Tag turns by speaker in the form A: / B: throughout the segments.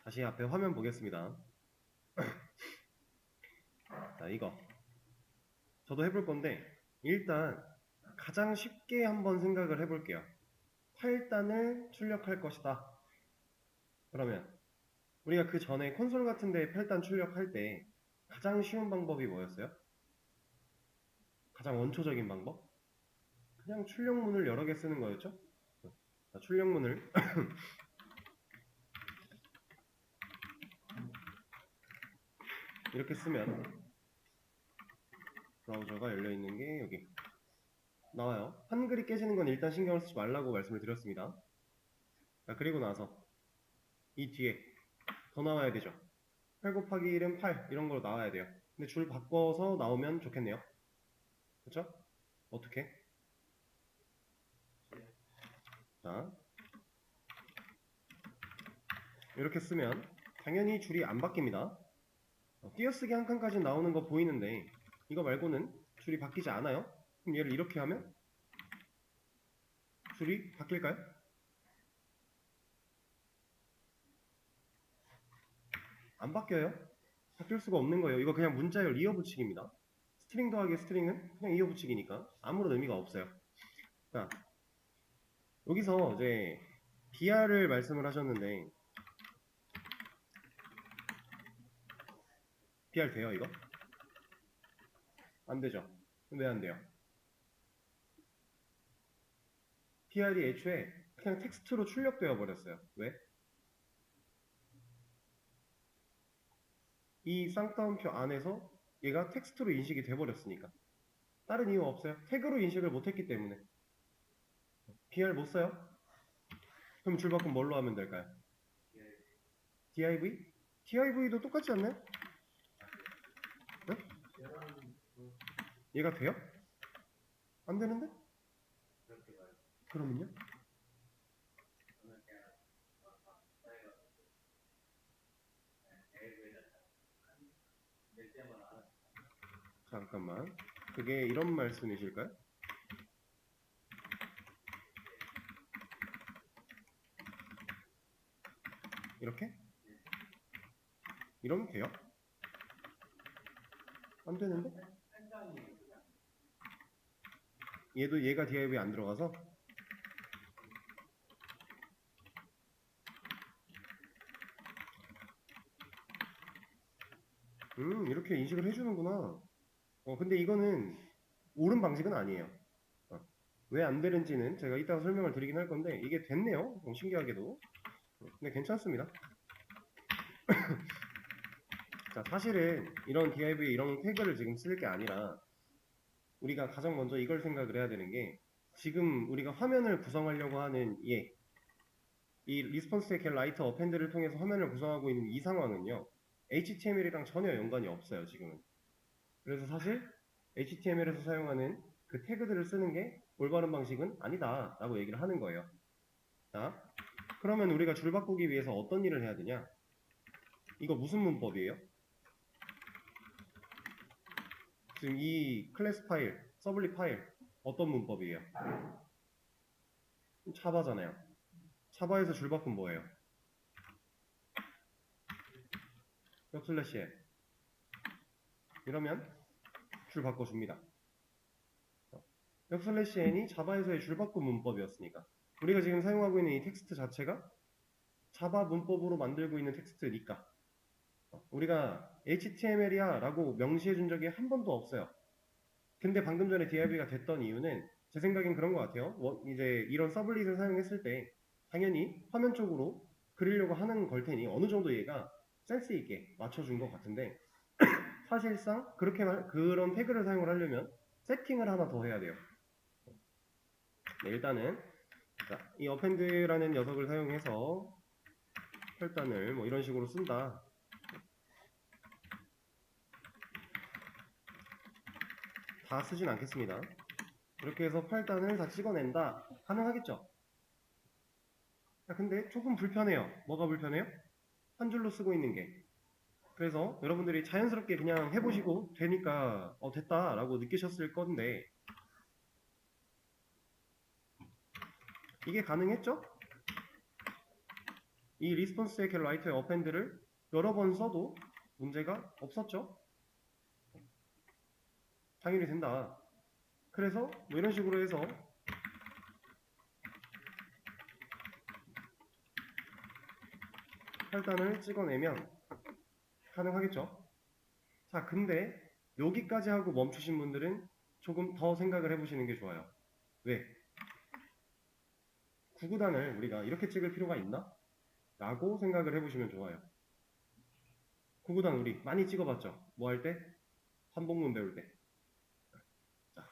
A: 다시 앞에 화면 보겠습니다. 자, 이거 저도 해볼 건데 일단 가장 쉽게 한번 생각을 해볼게요. 8단을 출력할 것이다. 그러면 우리가 그 전에 콘솔 같은데 8단 출력할 때 가장 쉬운 방법이 뭐였어요? 가장 원초적인 방법? 그냥 출력문을 여러 개 쓰는 거였죠? 자, 출력문을 이렇게 쓰면 브라우저가 열려있는 게 여기 나와요. 한글이 깨지는 건 일단 신경을 쓰지 말라고 말씀을 드렸습니다. 자, 그리고 나서 이 뒤에 더 나와야 되죠. 8 곱하기 1은 8 이런 걸로 나와야 돼요. 근데 줄 바꿔서 나오면 좋겠네요. 그렇죠? 어떻게? 자, 이렇게 쓰면 당연히 줄이 안 바뀝니다. 띄어쓰기 한 칸까지 나오는 거 보이는데 이거 말고는 줄이 바뀌지 않아요. 그럼 얘를 이렇게 하면 줄이 바뀔까요? 안 바뀌어요. 바뀔 수가 없는 거예요. 이거 그냥 문자열 이어붙이기입니다. 스트링 더하기 스트링은 그냥 이어붙이기니까 아무런 의미가 없어요. 자, 여기서 이제 BR을 말씀을 하셨는데 BR 돼요 이거? 안 되죠. 왜 안 돼요? BR이 애초에 그냥 텍스트로 출력되어 버렸어요. 왜? 이 쌍따옴표 안에서 얘가 텍스트로 인식이 돼 버렸으니까. 다른 이유 없어요. 태그로 인식을 못했기 때문에. BR 못 써요? 그럼 줄바꿈 뭘로 하면 될까요? div? div도 똑같지 않나요? 네? 얘가 돼요? 안 되는데? 그러면요? 잠깐만. 그게 이런 말씀이실까요? 이렇게? 이러면 돼요? 안 되는데? 얘가 div에 안 들어가서? 이렇게 인식을 해주는구나. 근데 이거는 옳은 방식은 아니에요. 왜 안 되는지는 제가 이따가 설명을 드리긴 할 건데 이게 됐네요. 신기하게도. 근데 괜찮습니다. 자, 사실은 이런 div 이런 태그를 지금 쓸 게 아니라 우리가 가장 먼저 이걸 생각을 해야 되는 게 지금 우리가 화면을 구성하려고 하는 이 리스폰스의 get 라이트 어펜드를 통해서 화면을 구성하고 있는 이 상황은요. HTML이랑 전혀 연관이 없어요, 지금은. 그래서 사실 HTML에서 사용하는 그 태그들을 쓰는 게 올바른 방식은 아니다 라고 얘기를 하는 거예요. 자, 그러면 우리가 줄 바꾸기 위해서 어떤 일을 해야 되냐? 이거 무슨 문법이에요? 지금 이 클래스 파일, 서블릿 파일 어떤 문법이에요? 차바잖아요. 차바에서 줄 바꾸면 뭐예요? 벽슬래시에 이러면 줄 바꿔줍니다. 벽슬래시 n이 자바에서의 줄 바꿈 문법이었으니까 우리가 지금 사용하고 있는 이 텍스트 자체가 자바 문법으로 만들고 있는 텍스트니까 우리가 HTML이야 라고 명시해 준 적이 한 번도 없어요. 근데 방금 전에 div가 됐던 이유는 제 생각엔 그런 것 같아요. 이제 이런 서블릿을 사용했을 때 당연히 화면 쪽으로 그리려고 하는 걸 테니 어느 정도 얘가 센스 있게 맞춰준 것 같은데 사실상 그런 태그를 사용을 하려면 세팅을 하나 더 해야 돼요. 네, 일단은 이 어펜드라는 녀석을 사용해서 혈단을 뭐 이런 식으로 쓴다. 다 쓰진 않겠습니다. 이렇게 해서 8단을 다 찍어낸다. 가능하겠죠? 근데 조금 불편해요. 뭐가 불편해요? 한 줄로 쓰고 있는 게. 그래서 여러분들이 자연스럽게 그냥 해보시고 되니까 됐다 라고 느끼셨을 건데 이게 가능했죠? 이 리스폰스의 겟 라이트의 어펜드를 여러 번 써도 문제가 없었죠. 당연히 된다. 그래서 뭐 이런 식으로 해서 혈단을 찍어내면 가능하겠죠. 자, 근데 여기까지 하고 멈추신 분들은 조금 더 생각을 해보시는 게 좋아요. 왜? 구구단을 우리가 이렇게 찍을 필요가 있나? 라고 생각을 해보시면 좋아요. 구구단 우리 많이 찍어봤죠? 뭐 할 때? 한복문 배울 때. 자,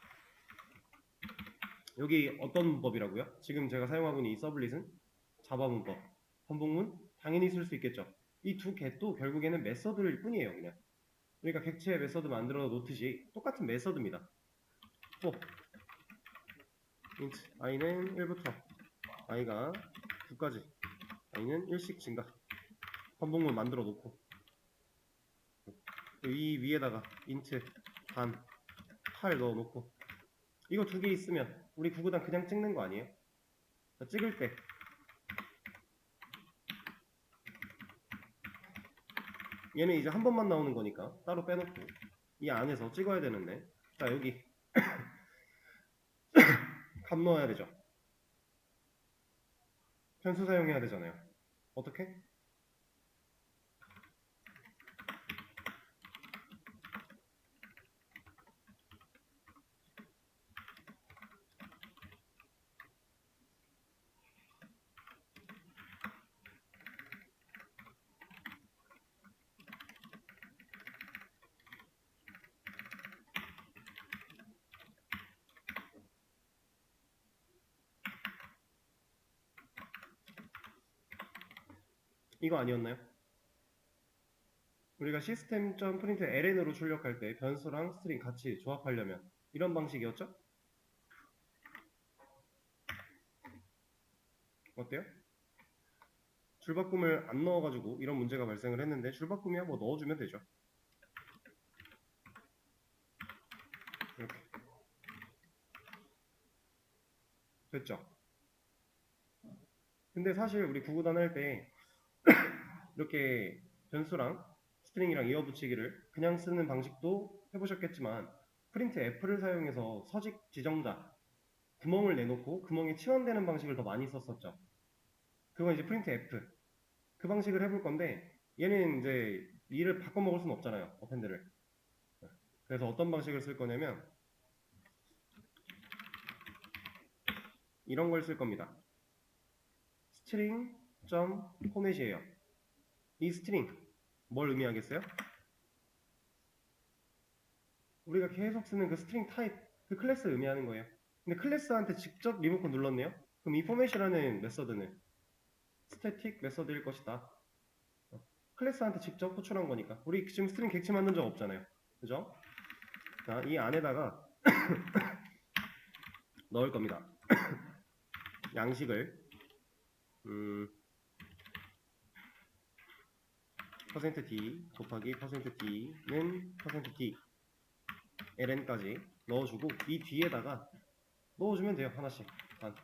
A: 여기 어떤 문법이라고요? 지금 제가 사용하고 있는 이 서블릿은 자바 문법. 한복문? 당연히 쓸 수 있겠죠. 이 두 겟도 결국에는 메서드일 뿐이에요, 그냥. 그러니까 객체의 메서드 만들어 놓듯이 똑같은 메서드입니다. 또 int i는 1부터 i가 9까지 i는 1씩 증가. 한복문 만들어 놓고 이 위에다가 int 단 8 넣어 놓고 이거 두 개 있으면 우리 구구단 그냥 찍는 거 아니에요? 자, 찍을 때 얘는 이제 한 번만 나오는 거니까 따로 빼놓고 이 안에서 찍어야 되는데 자 여기 값 넣어야 되죠. 변수 사용해야 되잖아요. 어떻게? 이거 아니었나요? 우리가 시스템.프린트 ln으로 출력할 때 변수랑 스트링 같이 조합하려면 이런 방식이었죠? 어때요? 줄바꿈을 안 넣어가지고 이런 문제가 발생을 했는데 줄바꿈이야 뭐 넣어주면 되죠. 이렇게 됐죠? 근데 사실 우리 구구단 할 때 이렇게 변수랑 스트링이랑 이어붙이기를 그냥 쓰는 방식도 해보셨겠지만 프린트 F를 사용해서 서식 지정자 구멍을 내놓고 구멍에 치환되는 방식을 더 많이 썼었죠. 그건 이제 프린트 F 그 방식을 해볼 건데 얘는 이제 이를 바꿔먹을 수는 없잖아요. 어펜드를. 그래서 어떤 방식을 쓸 거냐면 이런 걸 쓸 겁니다. string.format이에요. 이 스트링 뭘 의미하겠어요? 우리가 계속 쓰는 그 스트링 타입 그 클래스 의미하는 거예요. 근데 클래스한테 직접 리모컨 눌렀네요. 그럼 이 포맷이라는 메서드는 스태틱 메서드일 것이다. 클래스한테 직접 호출한 거니까. 우리 지금 스트링 객체 만든 적 없잖아요. 그죠? 자, 이 안에다가 넣을 겁니다. 양식을 %d 곱하기 %d는 %d ln까지 넣어주고 이 뒤에다가 넣어주면 돼요. 하나씩 단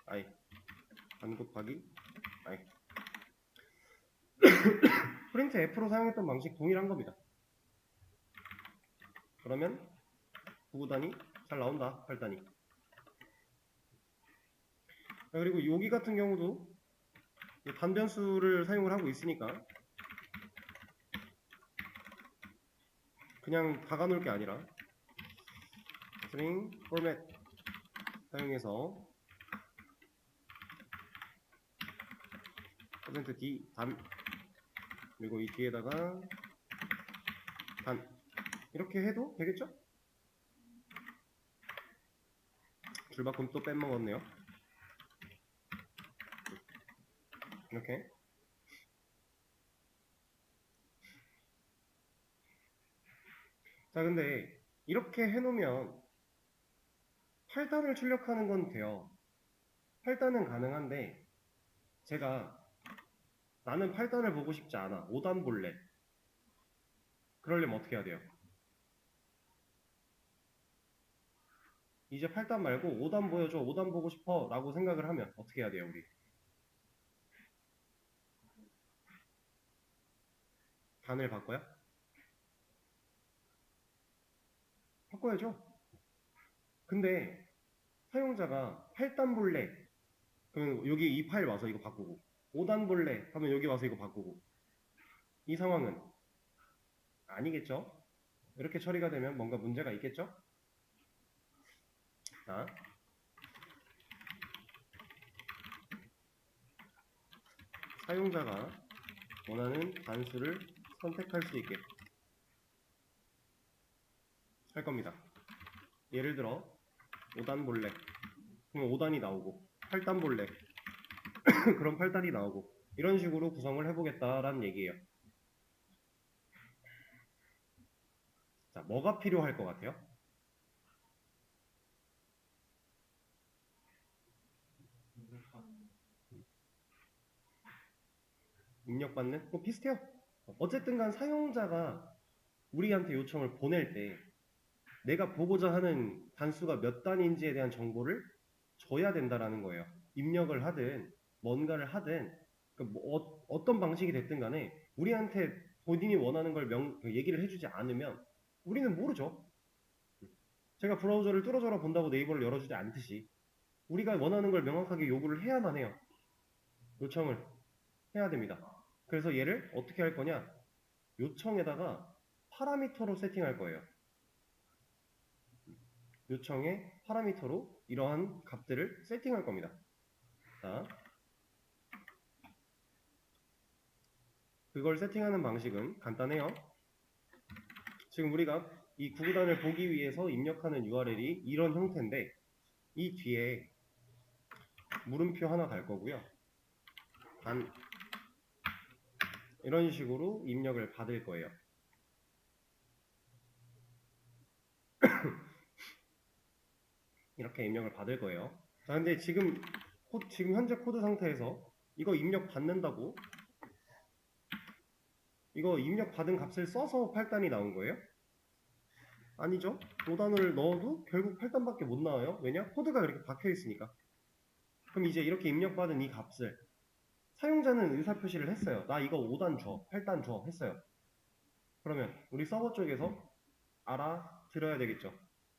A: i 단 곱하기 i 프린트 F로 사용했던 방식 동일한 겁니다. 그러면 9단이 잘 나온다. 8단이. 그리고 여기 같은 경우도 단변수를 사용을 하고 있으니까 그냥 박아놓을 게 아니라 string format 사용해서 %d 단 그리고 이 뒤에다가 단 이렇게 해도 되겠죠? 줄바꿈 또 빼먹었네요. 이렇게 자 근데 이렇게 해놓으면 8단을 출력하는 건 돼요. 8단은 가능한데 제가 나는 8단을 보고 싶지 않아. 5단 볼래. 그러려면 어떻게 해야 돼요? 이제 8단 말고 5단 보여줘. 5단 보고 싶어. 라고 생각을 하면 어떻게 해야 돼요, 우리? 단을 바꿔요? 바꿔야죠. 근데 사용자가 8단 볼래 그러면 여기 이 파일 와서 이거 바꾸고 5단 볼래 하면 여기 와서 이거 바꾸고 이 상황은 아니겠죠? 이렇게 처리가 되면 뭔가 문제가 있겠죠? 자, 사용자가 원하는 단수를 선택할 수 있게 할 겁니다. 예를 들어 5단 볼래 그럼 5단이 나오고 8단 볼래 그럼 8단이 나오고 이런 식으로 구성을 해보겠다라는 얘기예요. 자, 뭐가 필요할 것 같아요? 입력받는? 뭐 비슷해요. 어쨌든 간 사용자가 우리한테 요청을 보낼 때 내가 보고자 하는 단수가 몇 단인지에 대한 정보를 줘야 된다라는 거예요. 입력을 하든 뭔가를 하든 그러니까 뭐 어떤 방식이 됐든 간에 우리한테 본인이 원하는 걸 얘기를 해주지 않으면 우리는 모르죠. 제가 브라우저를 뚫어져라 본다고 네이버를 열어주지 않듯이 우리가 원하는 걸 명확하게 요구를 해야만 해요. 요청을 해야 됩니다. 그래서 얘를 어떻게 할 거냐? 요청에다가 파라미터로 세팅할 거예요. 요청의 파라미터로 이러한 값들을 세팅할 겁니다. 자, 그걸 세팅하는 방식은 간단해요. 지금 우리가 이 구구단을 보기 위해서 입력하는 URL이 이런 형태인데 이 뒤에 물음표 하나 달 거고요. 단 이런 식으로 입력을 받을 거예요. 이렇게 입력을 받을 거예요. 자, 근데 지금 현재 코드 상태에서 이거 입력 받는다고 이거 입력 받은 값을 써서 8단이 나온 거예요? 아니죠. 5단을 넣어도 결국 8단밖에 못 나와요. 왜냐? 코드가 이렇게 박혀 있으니까. 그럼 이제 이렇게 입력받은 이 값을 사용자는 의사표시를 했어요. 나 이거 5단 줘, 8단 줘 했어요. 그러면 우리 서버 쪽에서 알아들어야 되겠죠.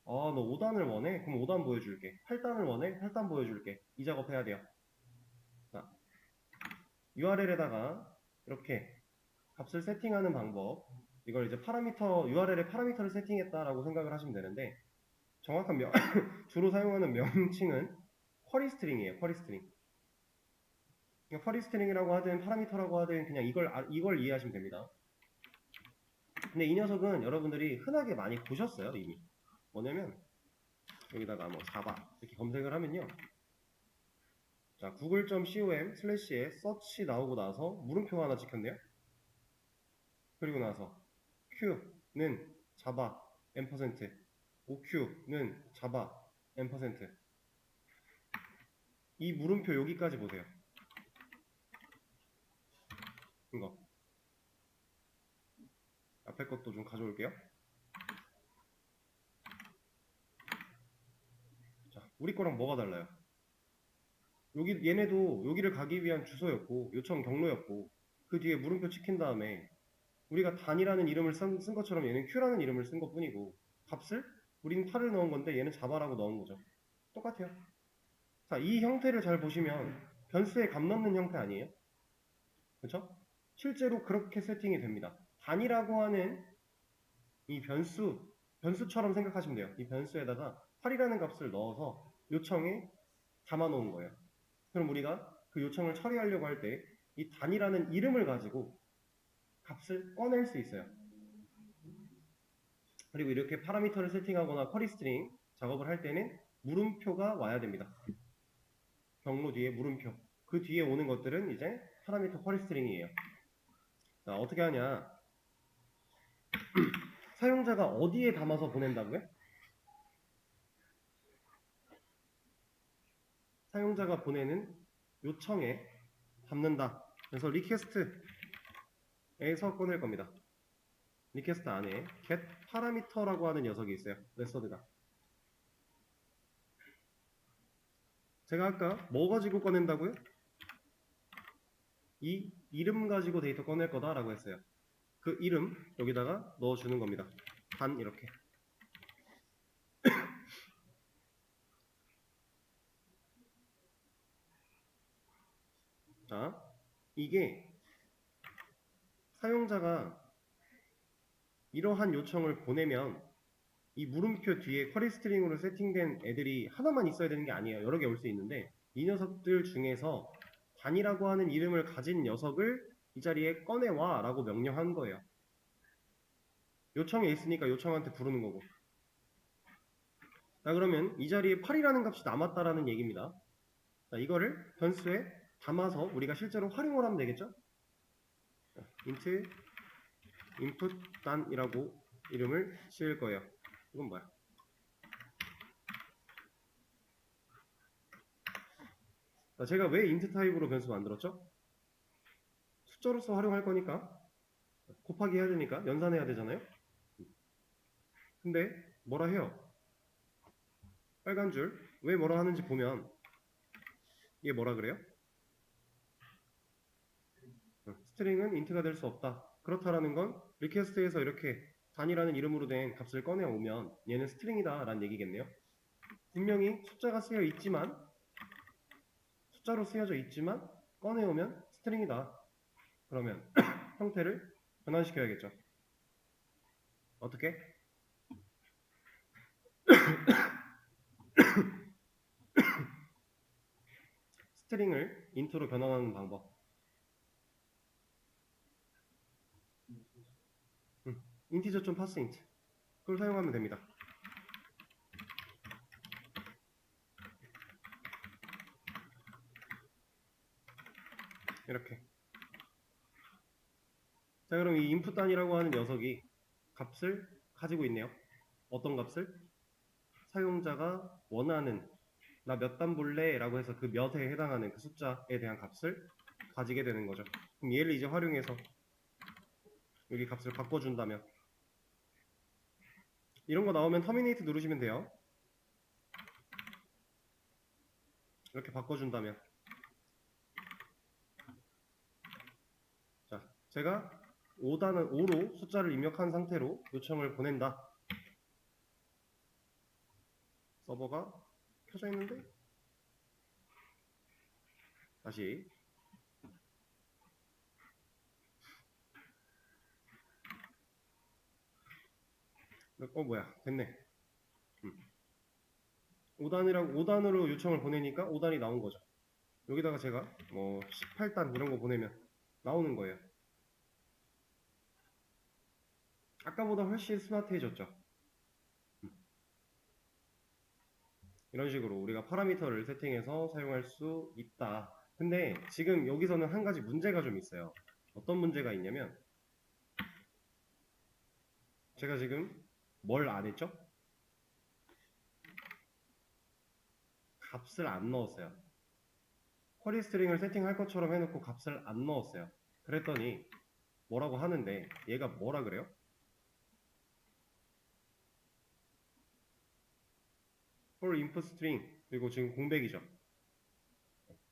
A: 너 5단을 원해? 그럼 5단 보여줄게. 8단을 원해? 8단 보여줄게. 이 작업해야 돼요. 자, URL에다가 이렇게 값을 세팅하는 방법 이걸 이제 URL에 파라미터를 세팅했다라고 생각을 하시면 되는데 정확한 주로 사용하는 명칭은 쿼리 스트링이에요. 쿼리 스트링. 쿼리 스트링이라고 하든 파라미터라고 하든 그냥 이걸 이해하시면 됩니다. 근데 이 녀석은 여러분들이 흔하게 많이 보셨어요 이미. 뭐냐면 여기다가 뭐 자바 이렇게 검색을 하면요. 자, google.com/에 서치 나오고 나서 물음표가 하나 찍혔네요. 그리고 나서 q는 자바 %, oq는 자바 %. 이 물음표 여기까지 보세요. 이거 앞에 것도 좀 가져올게요. 자, 우리 거랑 뭐가 달라요? 얘네도 여기를 가기 위한 주소였고 요청 경로였고 그 뒤에 물음표 찍힌 다음에 우리가 단이라는 이름을 쓴 것처럼 얘는 q라는 이름을 쓴 것 뿐이고 값을 우리는 8을 넣은 건데 얘는 자바라고 넣은 거죠. 똑같아요. 자, 이 형태를 잘 보시면 변수에 값 넣는 형태 아니에요? 그렇죠? 실제로 그렇게 세팅이 됩니다. 단이라고 하는 이 변수처럼 생각하시면 돼요. 이 변수에다가 8이라는 값을 넣어서 요청에 담아 놓은 거예요. 그럼 우리가 그 요청을 처리하려고 할 때 이 단이라는 이름을 가지고 값을 꺼낼 수 있어요. 그리고 이렇게 파라미터를 세팅하거나 쿼리 스트링 작업을 할 때는 물음표가 와야 됩니다. 경로 뒤에 물음표. 그 뒤에 오는 것들은 이제 파라미터 쿼리 스트링이에요. 자, 어떻게 하냐? 사용자가 어디에 담아서 보낸다고요? 사용자가 보내는 요청에 담는다. 그래서 리퀘스트에서 꺼낼 겁니다. 리퀘스트 안에 get parameter라고 하는 녀석이 있어요. 메서드가. 제가 아까 뭐 가지고 꺼낸다고요? 이 이름 가지고 데이터 꺼낼 거다라고 했어요. 그 이름 여기다가 넣어주는 겁니다. 단 이렇게. 자, 이게 사용자가 이러한 요청을 보내면 이 물음표 뒤에 쿼리 스트링으로 세팅된 애들이 하나만 있어야 되는 게 아니에요. 여러 개 올 수 있는데 이 녀석들 중에서 단이라고 하는 이름을 가진 녀석을 이 자리에 꺼내와 라고 명령한 거예요. 요청에 있으니까 요청한테 부르는 거고. 자, 그러면 이 자리에 8이라는 값이 남았다라는 얘기입니다. 자, 이거를 변수에 담아서 우리가 실제로 활용을 하면 되겠죠? int input 단이라고 이름을 지을 거예요. 이건 뭐야? 자, 제가 왜 int 타입으로 변수 만들었죠? 숫자로서 활용할 거니까 곱하기 해야 되니까 연산해야 되잖아요. 근데 뭐라 해요? 빨간 줄 왜 뭐라 하는지 보면 이게 뭐라 그래요? 스트링은 int가 될 수 없다. 그렇다라는 건 리퀘스트에서 이렇게 단이라는 이름으로 된 값을 꺼내오면 얘는 스트링이다 라는 얘기겠네요. 분명히 숫자가 쓰여 있지만 숫자로 쓰여져 있지만 꺼내오면 스트링이다. 그러면 형태를 변환시켜야겠죠. 어떻게? 스트링을 인트로 변환하는 방법. 인티저 좀 파스 인트. 그걸 사용하면 됩니다. 이렇게. 자, 그럼 이 인풋 단이라고 하는 녀석이 값을 가지고 있네요. 어떤 값을? 사용자가 원하는 나 몇 단 볼래? 라고 해서 그 몇에 해당하는 그 숫자에 대한 값을 가지게 되는 거죠. 그럼 얘를 이제 활용해서 여기 값을 바꿔준다면 이런 거 나오면 터미네이트 누르시면 돼요. 이렇게 바꿔준다면 자, 제가 5로 숫자를 입력한 상태로 요청을 보낸다. 서버가 켜져 있는데 다시 뭐야 됐네. 5단으로 요청을 보내니까 5단이 나온 거죠. 여기다가 제가 뭐 18단 이런 거 보내면 나오는 거예요. 아까보다 훨씬 스마트해졌죠. 이런 식으로 우리가 파라미터를 세팅해서 사용할 수 있다. 근데 지금 여기서는 한 가지 문제가 좀 있어요. 어떤 문제가 있냐면 제가 지금 뭘 안 했죠? 값을 안 넣었어요. 쿼리 스트링을 세팅할 것처럼 해놓고 값을 안 넣었어요. 그랬더니 뭐라고 하는데 얘가 뭐라 그래요? for input string 그리고 지금 공백이죠.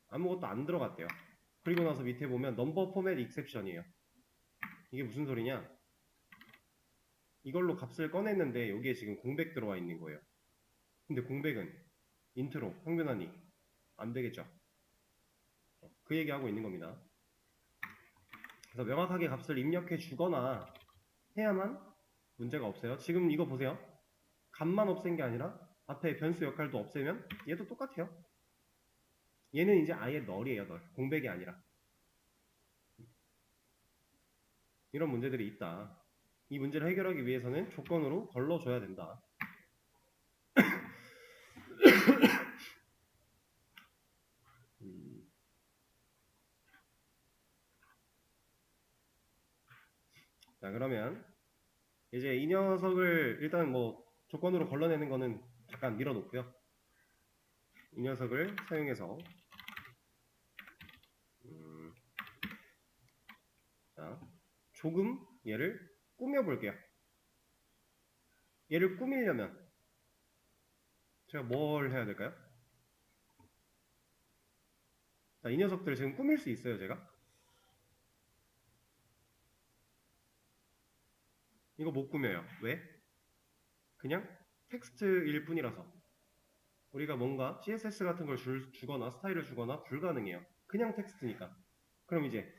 A: 아무것도 안 들어갔대요. 그리고 나서 밑에 보면 number format exception이에요. 이게 무슨 소리냐? 이걸로 값을 꺼냈는데 여기에 지금 공백 들어와 있는 거예요. 근데 공백은 인트로 평균하니 안 되겠죠. 그 얘기하고 있는 겁니다. 그래서 명확하게 값을 입력해 주거나 해야만 문제가 없어요. 지금 이거 보세요. 값만 없앤 게 아니라 앞에 변수 역할도 없애면 얘도 똑같아요. 얘는 이제 아예 널이에요. 널. 공백이 아니라. 이런 문제들이 있다. 이 문제를 해결하기 위해서는 조건으로 걸러줘야 된다. 자, 그러면 이제 이 녀석을 일단 뭐 조건으로 걸러내는 거는 잠깐 밀어놓고요. 이 녀석을 사용해서 자, 조금 얘를 꾸며볼게요. 얘를 꾸미려면 제가 뭘 해야 될까요? 자, 이 녀석들을 지금 꾸밀 수 있어요, 제가. 이거 못 꾸며요. 왜? 그냥 텍스트일 뿐이라서. 우리가 뭔가 CSS 같은 걸 주거나 스타일을 주거나 불가능해요. 그냥 텍스트니까. 그럼 이제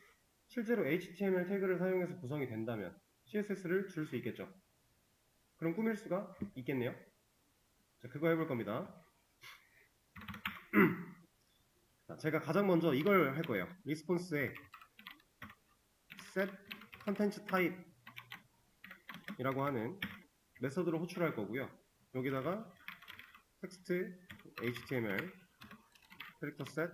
A: 실제로 HTML 태그를 사용해서 구성이 된다면 CSS를 줄 수 있겠죠. 그럼 꾸밀 수가 있겠네요. 자, 그거 해볼 겁니다. 자, 제가 가장 먼저 이걸 할 거예요. 리스폰스에 set content type 이라고 하는 메서드를 호출할 거고요. 여기다가 텍스트 HTML 캐릭터 set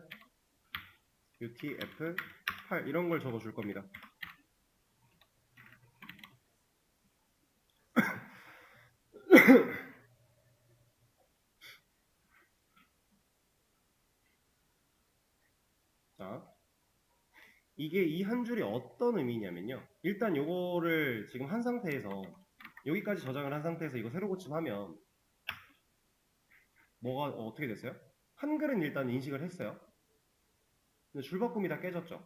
A: UTF-8 이런 걸 적어 줄 겁니다. 자, 이게 이 한 줄이 어떤 의미냐면요. 일단 요거를 지금 한 상태에서 여기까지 저장을 한 상태에서 이거 새로 고침하면 뭐가 어떻게 됐어요? 한글은 일단 인식을 했어요. 근데 줄바꿈이 다 깨졌죠.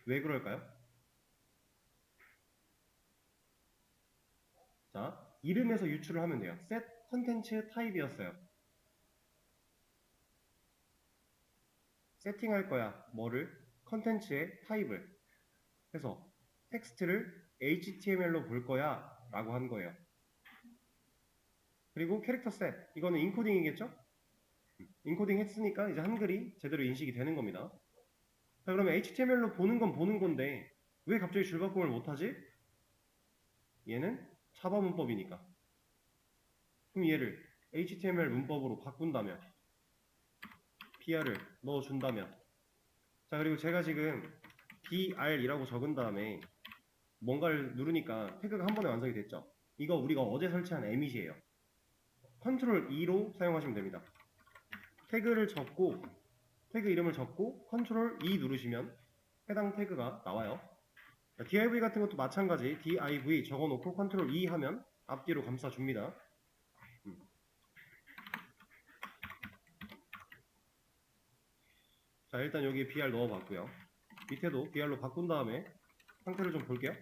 A: 왜 그럴까요? 자, 이름에서 유출을 하면 돼요. set 컨텐츠 타입이었어요. 세팅할 거야. 뭐를? 컨텐츠의 타입을. 해서 텍스트를 HTML로 볼 거야 라고 한 거예요. 그리고 캐릭터 셋. 이거는 인코딩이겠죠? 인코딩 했으니까 이제 한글이 제대로 인식이 되는 겁니다. 자, 그러면 HTML로 보는 건 보는 건데 왜 갑자기 줄바꿈을 못하지? 얘는 자바 문법이니까. 그럼 얘를 HTML 문법으로 바꾼다면 PR을 넣어준다면 자 그리고 제가 지금 BR이라고 적은 다음에 뭔가를 누르니까 태그가 한 번에 완성이 됐죠. 이거 우리가 어제 설치한 emit이에요. 컨트롤 E로 사용하시면 됩니다. 태그를 적고 태그 이름을 적고 컨트롤 E 누르시면 해당 태그가 나와요. div 같은 것도 마찬가지 div 적어놓고 컨트롤 E 하면 앞뒤로 감싸줍니다. 자 일단 여기에 br 넣어봤고요. 밑에도 br로 바꾼 다음에 상태를 좀 볼게요.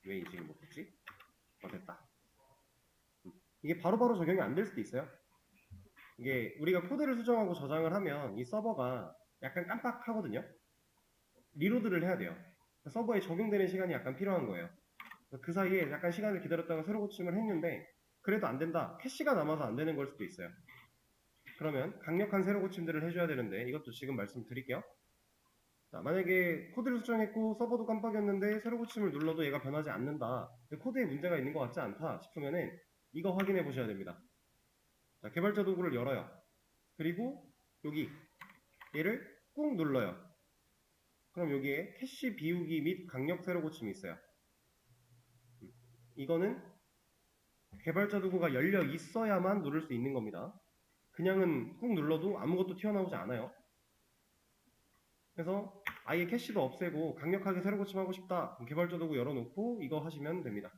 A: 왜 인식을 못했지? 됐다. 이게 바로바로 적용이 안 될 수도 있어요. 이게 우리가 코드를 수정하고 저장을 하면 이 서버가 약간 깜빡하거든요. 리로드를 해야 돼요. 서버에 적용되는 시간이 약간 필요한 거예요. 그 사이에 약간 시간을 기다렸다가 새로 고침을 했는데 그래도 안 된다. 캐시가 남아서 안 되는 걸 수도 있어요. 그러면 강력한 새로 고침들을 해줘야 되는데 이것도 지금 말씀드릴게요. 자, 만약에 코드를 수정했고 서버도 깜빡이었는데 새로 고침을 눌러도 얘가 변하지 않는다. 코드에 문제가 있는 것 같지 않다 싶으면은 이거 확인해 보셔야 됩니다. 자, 개발자 도구를 열어요. 그리고 여기 얘를 꾹 눌러요. 그럼 여기에 캐시 비우기 및 강력 새로 고침이 있어요. 이거는 개발자 도구가 열려 있어야만 누를 수 있는 겁니다. 그냥은 꾹 눌러도 아무것도 튀어나오지 않아요. 그래서 아예 캐시도 없애고 강력하게 새로 고침하고 싶다. 그럼 개발자 도구 열어놓고 이거 하시면 됩니다.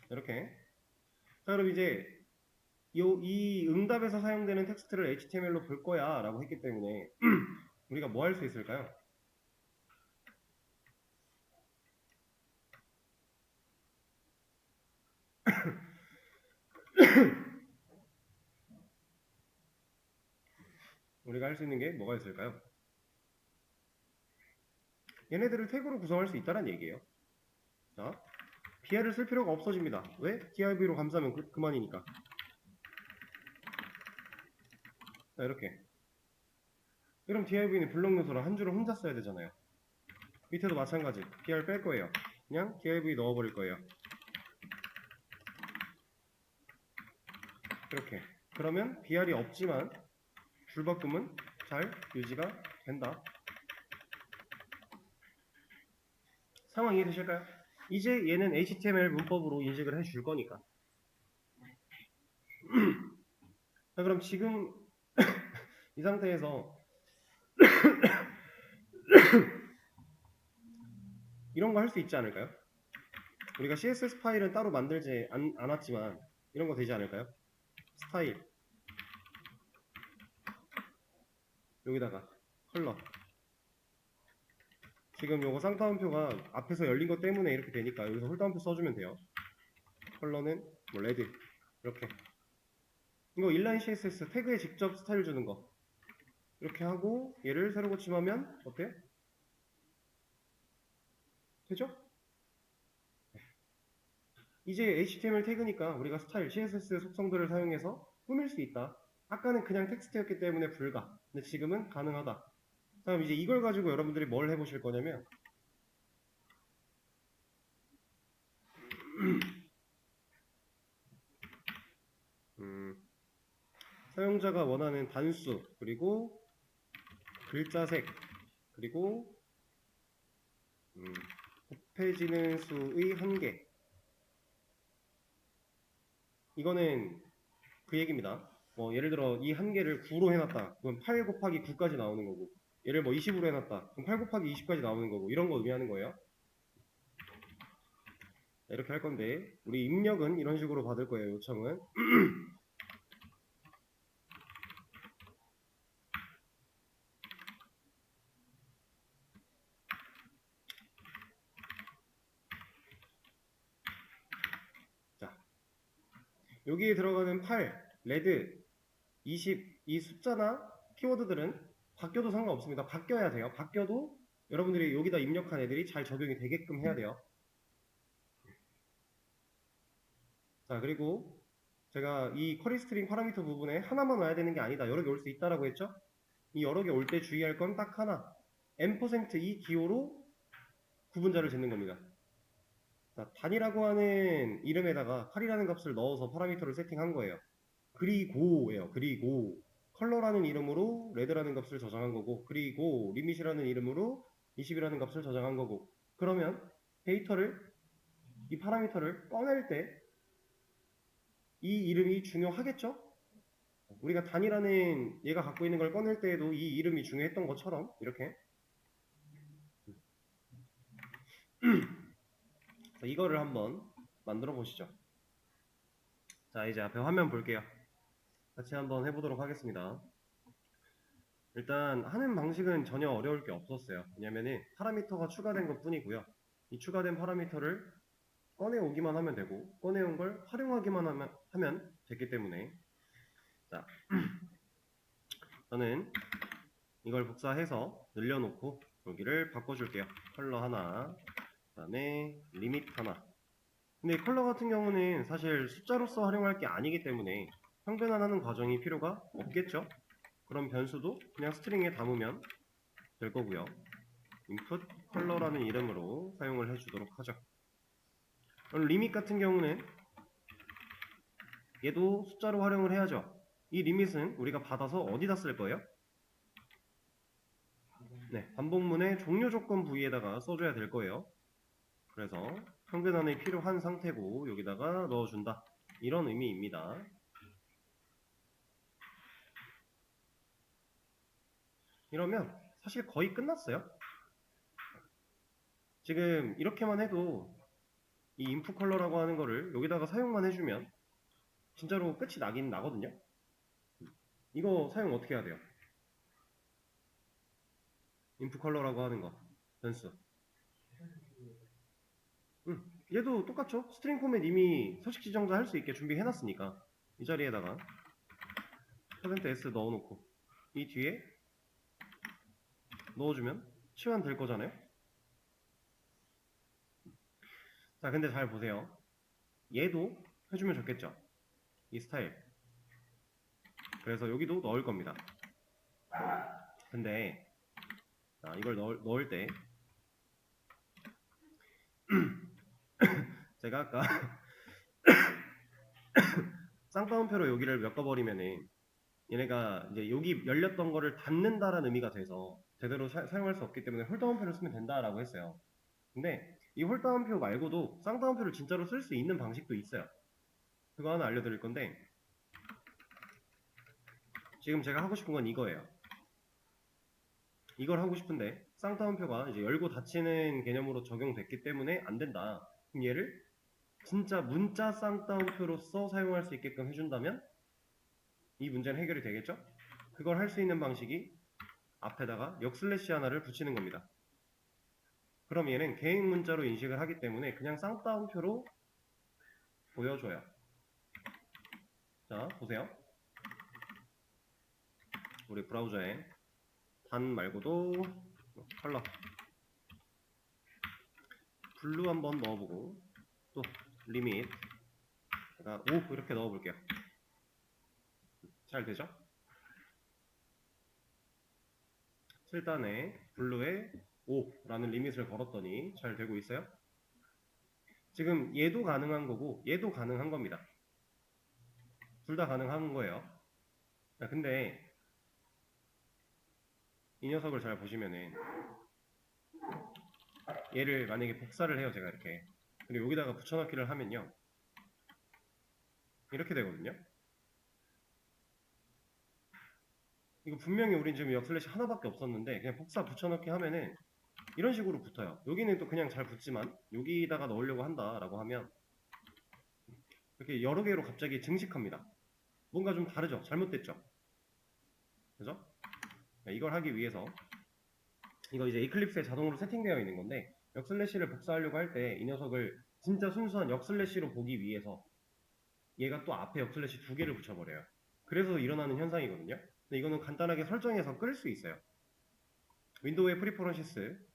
A: 이렇게. 자, 그럼 이제 이 응답에서 사용되는 텍스트를 HTML로 볼 거야 라고 했기 때문에 우리가 뭐 할 수 있을까요? 우리가 할 수 있는 게 뭐가 있을까요? 얘네들을 태그로 구성할 수 있다는 얘기예요. 자, BR을 쓸 필요가 없어집니다. 왜? div로 감싸면 그만이니까. 자, 이렇게. 그럼 div는 블록 요소를 한 줄을 혼자 써야 되잖아요. 밑에도 마찬가지. BR 뺄 거예요. 그냥 div 넣어버릴 거예요. 이렇게. 그러면 BR이 없지만 줄바꿈은 잘 유지가 된다. 상황 이해되실까요? 이제 얘는 HTML 문법으로 인식을 해줄 거니까. 자, 그럼 지금 이 상태에서 이런 거 할 수 있지 않을까요? 우리가 CSS 파일은 따로 만들지 않았지만 이런 거 되지 않을까요? 스타일 여기다가 컬러 지금 요거 쌍따옴표가 앞에서 열린 것 때문에 이렇게 되니까 여기서 홀따옴표 써주면 돼요. 컬러는 뭐 레드 이렇게 이거 인라인 CSS 태그에 직접 스타일 주는 거 이렇게 하고 얘를 새로 고침하면 어때요? 되죠? 이제 HTML 태그니까 우리가 스타일, CSS 속성들을 사용해서 꾸밀 수 있다. 아까는 그냥 텍스트였기 때문에 불가. 근데 지금은 가능하다. 그럼 이제 이걸 가지고 여러분들이 뭘 해보실 거냐면 사용자가 원하는 단수 그리고 글자색 그리고 곱해지는 수의 한계 이거는 그 얘기입니다. 뭐 예를 들어 이 한계를 9로 해놨다. 그럼 8 곱하기 9까지 나오는 거고 얘를 뭐 20으로 해놨다. 그럼 8 곱하기 20까지 나오는 거고 이런 거 의미하는 거예요. 이렇게 할 건데 우리 입력은 이런 식으로 받을 거예요. 요청은 자 여기에 들어가는 8, 레드, 20 이 숫자나 키워드들은 바뀌어도 상관없습니다. 바뀌어야 돼요. 바뀌어도 여러분들이 여기다 입력한 애들이 잘 적용이 되게끔 해야 돼요. 자 그리고 제가 이 쿼리 스트링 파라미터 부분에 하나만 와야 되는 게 아니다. 여러 개 올 수 있다라고 했죠? 이 여러 개 올 때 주의할 건 딱 하나. %이 기호로 구분자를 짓는 겁니다. 자, 단이라고 하는 이름에다가 8이라는 값을 넣어서 파라미터를 세팅한 거예요. 그리고예요. 그리고 컬러라는 이름으로 레드라는 값을 저장한 거고 그리고 리밋이라는 이름으로 20이라는 값을 저장한 거고 그러면 데이터를 이 파라미터를 꺼낼 때 이 이름이 중요하겠죠? 우리가 단이라는 얘가 갖고 있는 걸 꺼낼 때에도 이 이름이 중요했던 것처럼 이렇게 자, 이거를 한번 만들어 보시죠. 자 이제 앞에 화면 볼게요. 같이 한번 해보도록 하겠습니다. 일단 하는 방식은 전혀 어려울 게 없었어요. 왜냐면은 파라미터가 추가된 것 뿐이고요. 이 추가된 파라미터를 꺼내오기만 하면 되고 꺼내온 걸 활용하기만 하면 됐기 때문에 자 저는 이걸 복사해서 늘려놓고 여기를 바꿔줄게요. 컬러 하나 그 다음에 리밋 하나 근데 컬러 같은 경우는 사실 숫자로서 활용할 게 아니기 때문에 평변환하는 과정이 필요가 없겠죠. 그럼 변수도 그냥 스트링에 담으면 될 거고요. input 컬러라는 이름으로 사용을 해주도록 하죠. 그럼 리밋 같은 경우는 얘도 숫자로 활용을 해야죠. 이 리밋은 우리가 받아서 어디다 쓸 거예요? 네, 반복문의 종료 조건 부위에다가 써줘야 될 거예요. 그래서 평균안에 필요한 상태고 여기다가 넣어준다. 이런 의미입니다. 이러면 사실 거의 끝났어요. 지금 이렇게만 해도 이 인풋 컬러라고 하는 거를 여기다가 사용만 해주면 진짜로 끝이 나긴 나거든요. 이거 사용 어떻게 해야 돼요? 인풋 컬러라고 하는 거 변수 얘도 똑같죠? 스트링 포맷 이미 서식 지정자 할 수 있게 준비해놨으니까 이 자리에다가 %s 넣어놓고 이 뒤에 넣어주면 치환될 거잖아요. 자 근데 잘 보세요. 얘도 해주면 좋겠죠? 이 스타일 그래서 여기도 넣을 겁니다. 근데 이걸 넣을 때 제가 아까 쌍따옴표로 여기를 엮어버리면은 얘네가 이제 여기 열렸던 거를 닫는다라는 의미가 돼서 제대로 사용할 수 없기 때문에 홀다운표를 쓰면 된다라고 했어요. 근데 이 홀다운표 말고도 쌍따옴표를 진짜로 쓸 수 있는 방식도 있어요. 그거 하나 알려드릴 건데 지금 제가 하고 싶은 건 이거예요. 이걸 하고 싶은데 쌍따옴표가 이제 열고 닫히는 개념으로 적용됐기 때문에 안 된다. 그럼 얘를 진짜 문자 쌍따옴표로서 사용할 수 있게끔 해준다면 이 문제는 해결이 되겠죠? 그걸 할 수 있는 방식이 앞에다가 역슬래시 하나를 붙이는 겁니다. 그럼 얘는 개인 문자로 인식을 하기 때문에 그냥 쌍따옴표로 보여줘요. 자, 보세요. 우리 브라우저에 단 말고도 컬러 블루 한번 넣어보고 또 리밋 제가 5 이렇게 넣어볼게요. 잘 되죠? 7단에 블루에 5라는 리밋을 걸었더니 잘 되고 있어요? 지금 얘도 가능한 거고 얘도 가능한 겁니다. 둘 다 가능한 거예요. 근데 이 녀석을 잘 보시면은 얘를 만약에 복사를 해요. 제가 이렇게 그리고 여기다가 붙여넣기를 하면요 이렇게 되거든요. 이거 분명히 우린 지금 역슬래시 하나밖에 없었는데 그냥 복사 붙여넣기 하면은 이런 식으로 붙어요. 여기는 또 그냥 잘 붙지만 여기다가 넣으려고 한다라고 하면 이렇게 여러 개로 갑자기 증식합니다. 뭔가 좀 다르죠? 잘못됐죠? 그죠? 이걸 하기 위해서 이거 이제 이클립스에 자동으로 세팅되어 있는 건데 역슬래시를 복사하려고 할 때 이 녀석을 진짜 순수한 역슬래시로 보기 위해서 얘가 또 앞에 역슬래시 두 개를 붙여버려요. 그래서 일어나는 현상이거든요. 근데 이거는 간단하게 설정해서 끌 수 있어요. 윈도우의 프리퍼런시스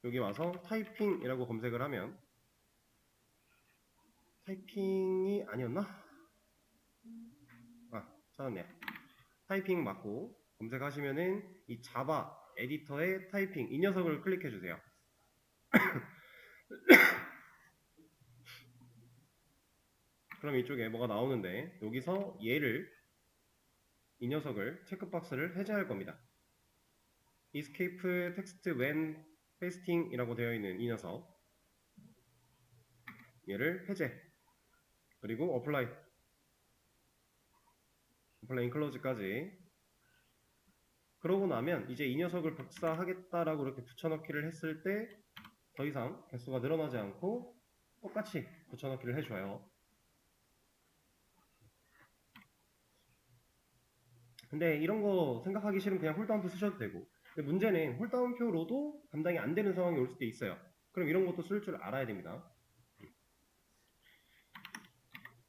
A: 여기 와서 타이핑이라고 검색을 하면 타이핑이 아니었나? 아, 찾았네요. 타이핑 맞고 검색하시면은 이 자바 에디터의 타이핑 이 녀석을 클릭해 주세요. 그럼 이쪽에 뭐가 나오는데 여기서 얘를 이 녀석을 체크박스를 해제할 겁니다. escape text when pasting 이라고 되어 있는 이 녀석 얘를 해제 그리고 apply inclose까지 그러고 나면 이제 이 녀석을 복사하겠다라고 이렇게 붙여넣기를 했을 때 더 이상 개수가 늘어나지 않고 똑같이 붙여넣기를 해줘요. 근데 이런 거 생각하기 싫으면 그냥 홀다운표 쓰셔도 되고 근데 문제는 홀다운표로도 감당이 안 되는 상황이 올 수도 있어요. 그럼 이런 것도 쓸 줄 알아야 됩니다.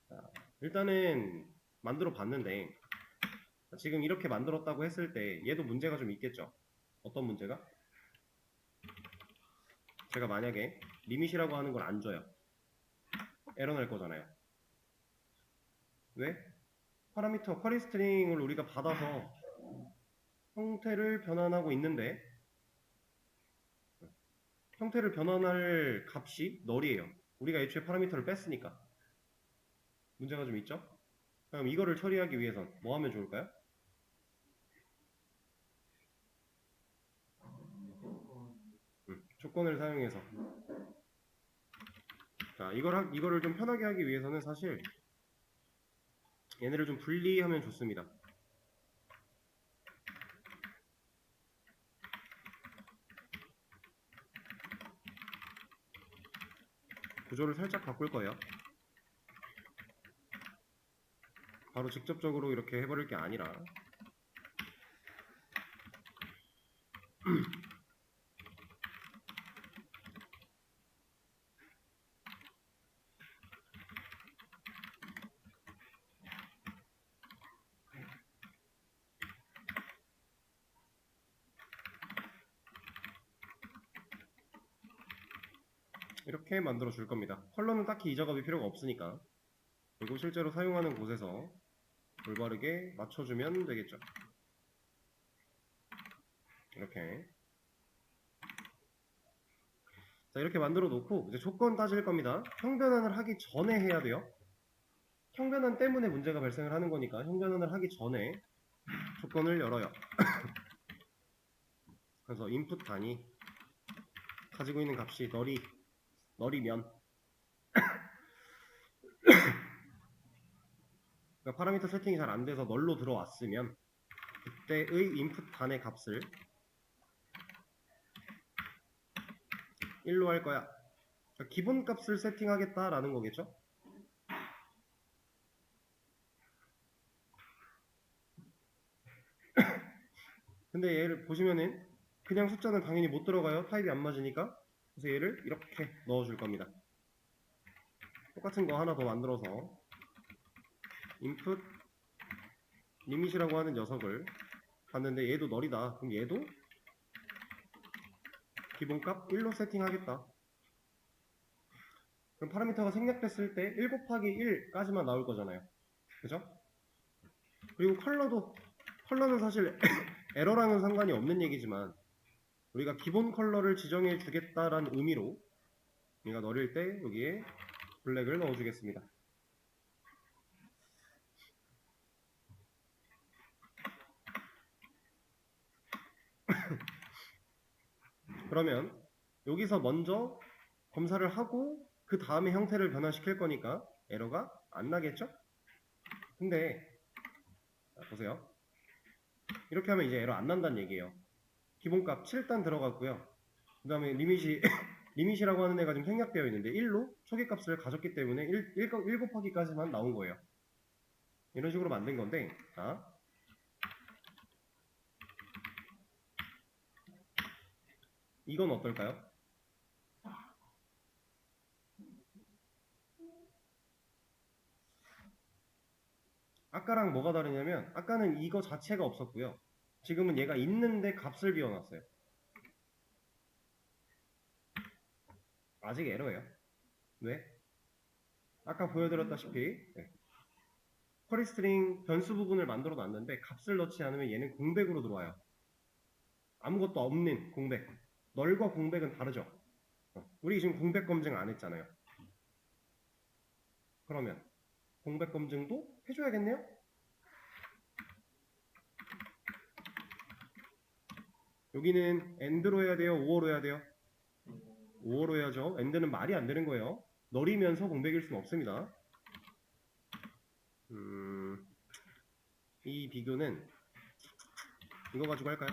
A: 자, 일단은 만들어 봤는데 지금 이렇게 만들었다고 했을 때 얘도 문제가 좀 있겠죠. 어떤 문제가? 제가 만약에 리밋이라고 하는 걸 안 줘요. 에러 날 거잖아요. 왜? 파라미터 쿼리 스트링을 우리가 받아서 형태를 변환하고 있는데 형태를 변환할 값이 널이에요. 우리가 애초에 파라미터를 뺐으니까 문제가 좀 있죠? 그럼 이거를 처리하기 위해선 뭐 하면 좋을까요? 조건을 사용해서 자 이거를 좀 편하게 하기 위해서는 사실 얘네를 좀 분리하면 좋습니다. 구조를 살짝 바꿀 거예요. 바로 직접적으로 이렇게 해버릴 게 아니라 이렇게 만들어 줄 겁니다. 컬러는 딱히 이 작업이 필요가 없으니까 그리고 실제로 사용하는 곳에서 올바르게 맞춰주면 되겠죠. 이렇게 자 이렇게 만들어 놓고 이제 조건 따질 겁니다. 형변환을 하기 전에 해야 돼요. 형변환 때문에 문제가 발생을 하는 거니까 형변환을 하기 전에 조건을 열어요. 그래서 input 단위 가지고 있는 값이 널이면 그러니까 파라미터 세팅이 잘 안 돼서 널로 들어왔으면 그때의 input 단의 값을 1로 할 거야. 그러니까 기본값을 세팅하겠다라는 거겠죠? 근데 얘를 보시면은 그냥 숫자는 당연히 못 들어가요. 타입이 안 맞으니까. 그래서 얘를 이렇게 넣어줄 겁니다. 똑같은 거 하나 더 만들어서 input limit이라고 하는 녀석을 봤는데 얘도 널이다. 그럼 얘도 기본값 1로 세팅하겠다. 그럼 파라미터가 생략됐을 때 1 곱하기 1까지만 나올 거잖아요. 그죠? 그리고 컬러는 사실 에러랑은 상관이 없는 얘기지만 우리가 기본 컬러를 지정해 주겠다라는 의미로 우리가 널일 때 여기에 블랙을 넣어 주겠습니다. 그러면 여기서 먼저 검사를 하고 그 다음에 형태를 변화시킬 거니까 에러가 안 나겠죠? 근데 보세요. 이렇게 하면 이제 에러 안 난다는 얘기예요. 기본값 7단 들어갔고요. 그 다음에 리밋이라고 하는 애가 지금 생략되어 있는데 1로 초기값을 가졌기 때문에 1 곱하기까지만 나온 거예요. 이런 식으로 만든 건데 자, 이건 어떨까요? 아까랑 뭐가 다르냐면 아까는 이거 자체가 없었고요. 지금은 얘가 있는데 값을 비워놨어요. 아직 에러예요. 왜? 아까 보여드렸다시피 쿼리 스트링 변수 부분을 만들어 놨는데 값을 넣지 않으면 얘는 공백으로 들어와요. 아무것도 없는 공백. 널과 공백은 다르죠. 우리 지금 공백 검증 안 했잖아요. 그러면 공백 검증도 해줘야겠네요? 여기는 엔드로 해야 돼요? 오어로 해야 돼요? 오어로 해야죠. 엔드는 말이 안 되는 거예요. 널이면서 공백일 수는 없습니다. 이 비교는 이거 가지고 할까요?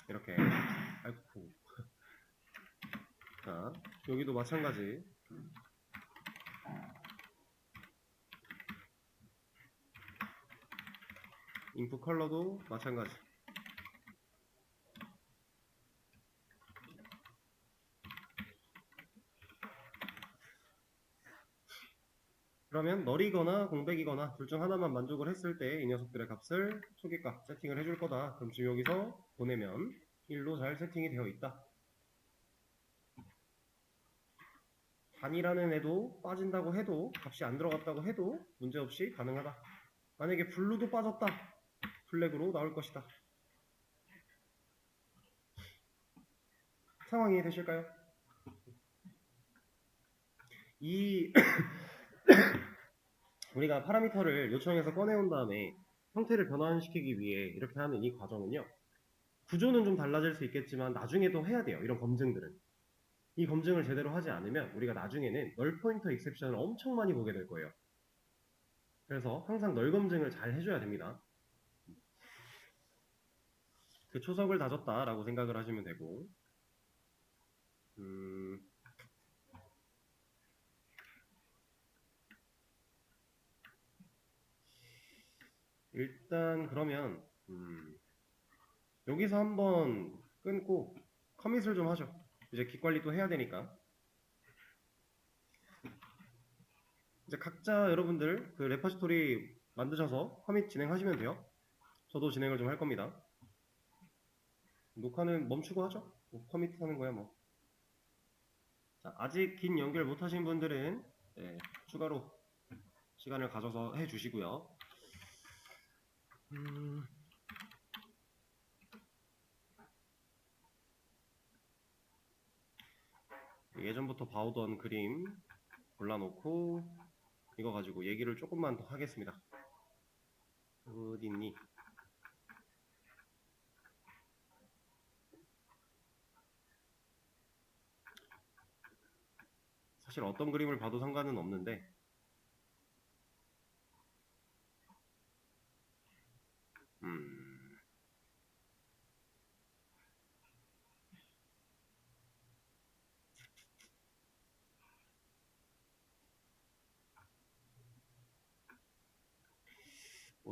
A: 이렇게. 아이고. 자, 여기도 마찬가지. 인풋 컬러도 마찬가지. 그러면 널이거나 공백이거나 둘 중 하나만 만족을 했을 때 이 녀석들의 값을 초기값 세팅을 해줄 거다. 그럼 지금 여기서 보내면 1로 잘 세팅이 되어 있다. 단이라는 애도 빠진다고 해도 값이 안 들어갔다고 해도 문제없이 가능하다. 만약에 블루도 빠졌다. 블랙으로 나올 것이다. 상황이 이해되실까요? 이 우리가 파라미터를 요청해서 꺼내온 다음에 형태를 변환시키기 위해 이렇게 하는 이 과정은요. 구조는 좀 달라질 수 있겠지만 나중에도 해야 돼요. 이런 검증들은. 이 검증을 제대로 하지 않으면 우리가 나중에는 널 포인터 익셉션을 엄청 많이 보게 될 거예요. 그래서 항상 널 검증을 잘 해줘야 됩니다. 그 초석을 다졌다라고 생각을 하시면 되고 일단 그러면 여기서 한번 끊고 커밋을 좀 하죠. 이제 깃관리 또 해야 되니까. 이제 각자 여러분들 그 레퍼지토리 만드셔서 커밋 진행하시면 돼요. 저도 진행을 좀 할 겁니다. 녹화는 멈추고 하죠. 뭐 커밋 하는 거야 뭐. 자, 아직 긴 연결 못 하신 분들은 추가로 시간을 가져서 해 주시고요. 예전부터 봐오던 그림 골라놓고 이거 가지고 얘기를 조금만 더 하겠습니다. 어딨니? 사실 어떤 그림을 봐도 상관은 없는데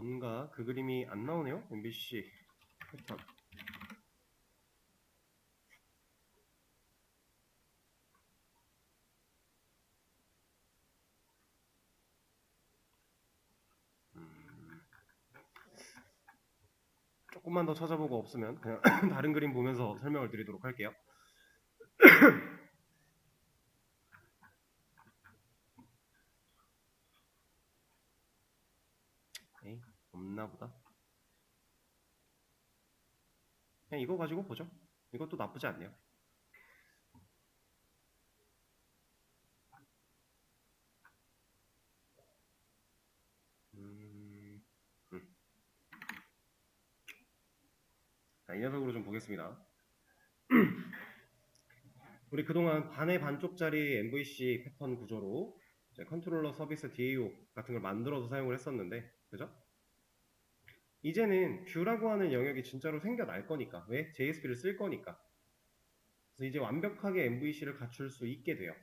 A: 뭔가 그 그림이 안 나오네요. MBC 패턴. 조금만 더 찾아보고 없으면 그냥 다른 그림 보면서 설명을 드리도록 할게요. 에이, 없나 보다. 그냥 이거 가지고 보죠. 이것도 나쁘지 않네요. 자, 이 녀석으로 좀 보겠습니다. 우리 그동안 반의 반쪽짜리 MVC 패턴 구조로 이제 컨트롤러 서비스 DAO 같은 걸 만들어서 사용을 했었는데, 그죠? 이제는 뷰라고 하는 영역이 진짜로 생겨날 거니까. 왜? JSP를 쓸 거니까. 그래서 이제 완벽하게 MVC를 갖출 수 있게 돼요.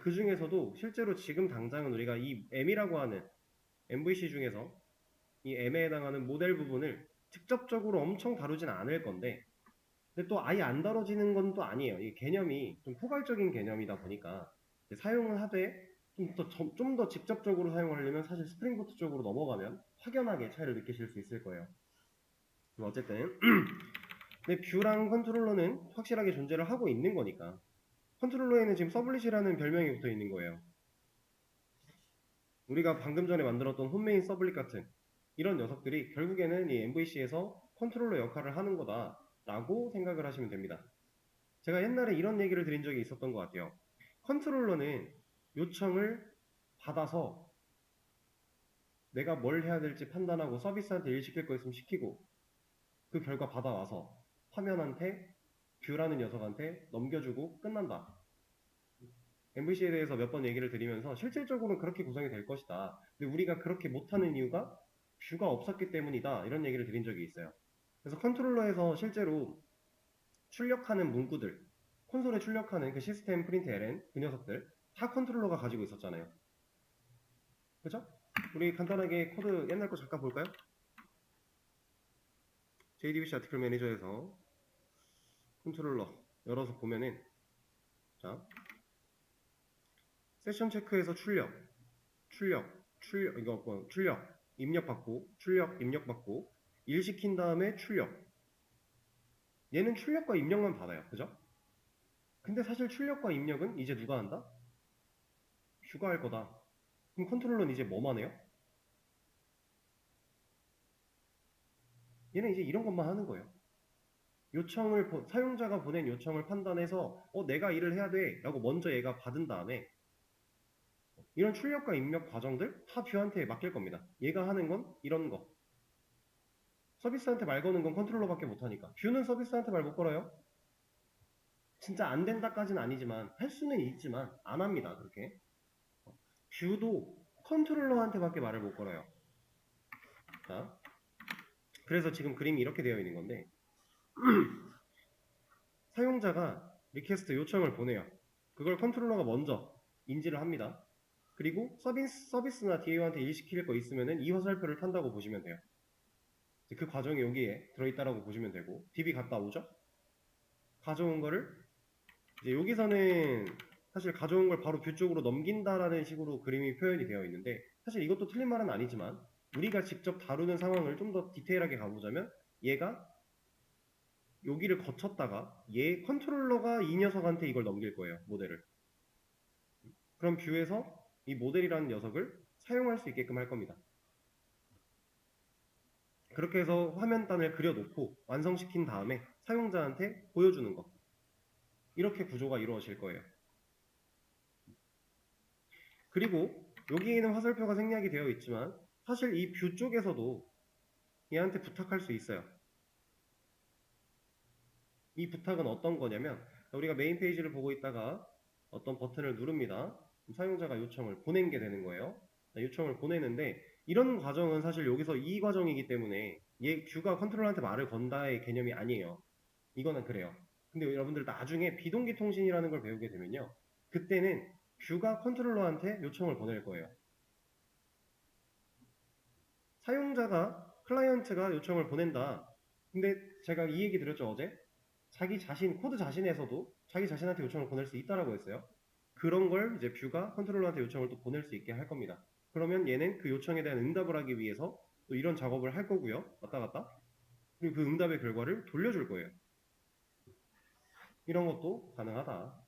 A: 그 중에서도 실제로 지금 당장은 우리가 이 M이라고 하는 MVC 중에서 이 M에 해당하는 모델 부분을 직접적으로 엄청 다루진 않을 건데, 근데 또 아예 안 다뤄지는 건 또 아니에요. 이 개념이 좀 포괄적인 개념이다 보니까 사용을 하되 좀 더 직접적으로 사용하려면 사실 스프링부트 쪽으로 넘어가면 확연하게 차이를 느끼실 수 있을 거예요. 어쨌든 근데 뷰랑 컨트롤러는 확실하게 존재를 하고 있는 거니까 컨트롤러에는 지금 서블릿이라는 별명이 붙어 있는 거예요. 우리가 방금 전에 만들었던 홈메인 서블릿 같은 이런 녀석들이 결국에는 이 MVC에서 컨트롤러 역할을 하는 거다라고 생각을 하시면 됩니다. 제가 옛날에 이런 얘기를 드린 적이 있었던 것 같아요. 컨트롤러는 요청을 받아서 내가 뭘 해야 될지 판단하고 서비스한테 일 시킬 거 있으면 시키고 그 결과 받아와서 화면한테 뷰라는 녀석한테 넘겨주고 끝난다. MVC에 대해서 몇 번 얘기를 드리면서 실질적으로는 그렇게 구성이 될 것이다. 근데 우리가 그렇게 못하는 이유가 뷰가 없었기 때문이다. 이런 얘기를 드린 적이 있어요. 그래서 컨트롤러에서 실제로 출력하는 문구들, 콘솔에 출력하는 그 시스템 프린트 ln 그 녀석들 다 컨트롤러가 가지고 있었잖아요. 그죠? 우리 간단하게 코드 옛날 거 잠깐 볼까요? JDBC 아티클 매니저에서 컨트롤러 열어서 보면은 자 세션 체크에서 출력 입력받고 출력 입력받고 일 시킨 다음에 출력 얘는 출력과 입력만 받아요. 그죠? 근데 사실 출력과 입력은 이제 누가 한다? 뷰가 할 거다. 그럼 컨트롤러는 이제 뭐만 해요? 얘는 이제 이런 것만 하는 거예요. 사용자가 보낸 요청을 판단해서 내가 일을 해야 돼 라고 먼저 얘가 받은 다음에 이런 출력과 입력 과정들 다 뷰한테 맡길 겁니다. 얘가 하는 건 이런 거. 서비스한테 말 거는 건 컨트롤러밖에 못하니까. 뷰는 서비스한테 말 못 걸어요. 진짜 안 된다까지는 아니지만 할 수는 있지만 안 합니다. 그렇게. 뷰도 컨트롤러한테밖에 말을 못 걸어요. 자, 그래서 지금 그림이 이렇게 되어 있는 건데 사용자가 리퀘스트 요청을 보내요. 그걸 컨트롤러가 먼저 인지를 합니다. 그리고 서비스나 DAO한테 일시킬 거 있으면은 이 화살표를 탄다고 보시면 돼요. 그 과정이 여기에 들어있다라고 보시면 되고 DB 갔다 오죠? 가져온 거를 이제 여기서는 사실 가져온 걸 바로 뷰 쪽으로 넘긴다라는 식으로 그림이 표현이 되어 있는데 사실 이것도 틀린 말은 아니지만 우리가 직접 다루는 상황을 좀 더 디테일하게 가보자면 얘가 여기를 거쳤다가 얘 컨트롤러가 이 녀석한테 이걸 넘길 거예요. 모델을. 그럼 뷰에서 이 모델이라는 녀석을 사용할 수 있게끔 할 겁니다. 그렇게 해서 화면단을 그려놓고 완성시킨 다음에 사용자한테 보여주는 거. 이렇게 구조가 이루어질 거예요. 그리고 여기에는 화살표가 생략이 되어 있지만 사실 이 뷰 쪽에서도 얘한테 부탁할 수 있어요. 이 부탁은 어떤 거냐면 우리가 메인 페이지를 보고 있다가 어떤 버튼을 누릅니다. 사용자가 요청을 보낸 게 되는 거예요. 요청을 보내는데 이런 과정은 사실 여기서 이 과정이기 때문에 얘 뷰가 컨트롤러한테 말을 건다의 개념이 아니에요. 이거는 그래요. 근데 여러분들 나중에 비동기 통신이라는 걸 배우게 되면요. 그때는 뷰가 컨트롤러한테 요청을 보낼 거예요. 사용자가 클라이언트가 요청을 보낸다. 근데 제가 이 얘기 드렸죠, 어제? 자기 자신, 코드 자신에서도 자기 자신한테 요청을 보낼 수 있다라고 했어요. 그런 걸 이제 뷰가 컨트롤러한테 요청을 또 보낼 수 있게 할 겁니다. 그러면 얘는 그 요청에 대한 응답을 하기 위해서 또 이런 작업을 할 거고요. 왔다 갔다. 그리고 그 응답의 결과를 돌려줄 거예요. 이런 것도 가능하다.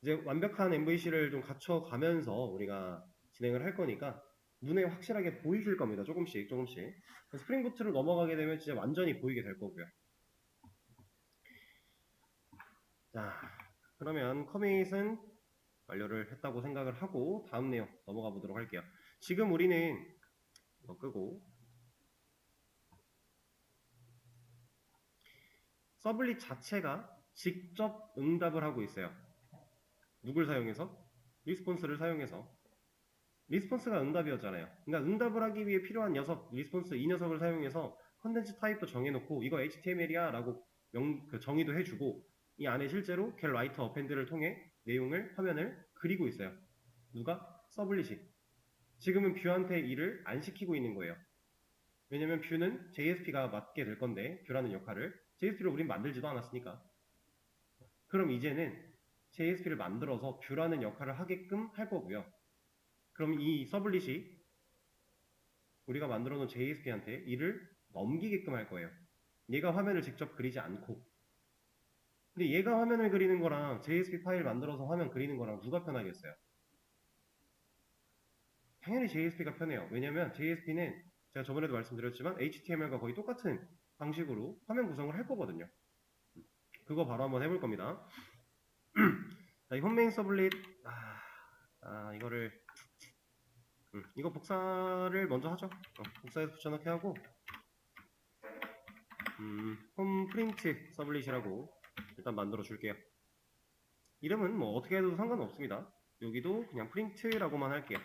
A: 이제 완벽한 MVC를 좀 갖춰가면서 우리가 진행을 할 거니까 눈에 확실하게 보이실 겁니다. 조금씩 조금씩. 스프링 부트를 넘어가게 되면 진짜 완전히 보이게 될 거고요. 자, 그러면 커밋은 완료를 했다고 생각을 하고 다음 내용 넘어가 보도록 할게요. 지금 우리는 이거 끄고 서블릿 자체가 직접 응답을 하고 있어요. 누굴 사용해서? 리스폰스를 사용해서. 리스폰스가 응답이었잖아요. 그러니까 응답을 하기 위해 필요한 녀석, 리스폰스 이 녀석을 사용해서 컨텐츠 타입도 정해놓고 이거 HTML이야 라고 정의도 해주고 이 안에 실제로 get writer append를 통해 내용을, 화면을 그리고 있어요. 누가? 서블릿이. 지금은 뷰한테 일을 안 시키고 있는 거예요. 왜냐면 뷰는 JSP가 맡게 될 건데 뷰라는 역할을 JSP를 우린 만들지도 않았으니까. 그럼 이제는 JSP를 만들어서 뷰라는 역할을 하게끔 할 거고요. 그럼 이 서블릿이 우리가 만들어 놓은 JSP한테 일을 넘기게끔 할 거예요. 얘가 화면을 직접 그리지 않고. 근데 얘가 화면을 그리는 거랑 JSP 파일 만들어서 화면 그리는 거랑 누가 편하겠어요? 당연히 JSP가 편해요. 왜냐면 JSP는 제가 저번에도 말씀드렸지만 HTML과 거의 똑같은 방식으로 화면 구성을 할 거거든요. 그거 바로 한번 해볼 겁니다. 자, 이 홈메인 서블릿 이거를 이거 복사를 먼저 하죠. 복사해서 붙여넣기 하고 홈 프린트 서블릿이라고 일단 만들어 줄게요. 이름은 뭐 어떻게 해도 상관없습니다. 여기도 그냥 프린트라고만 할게요.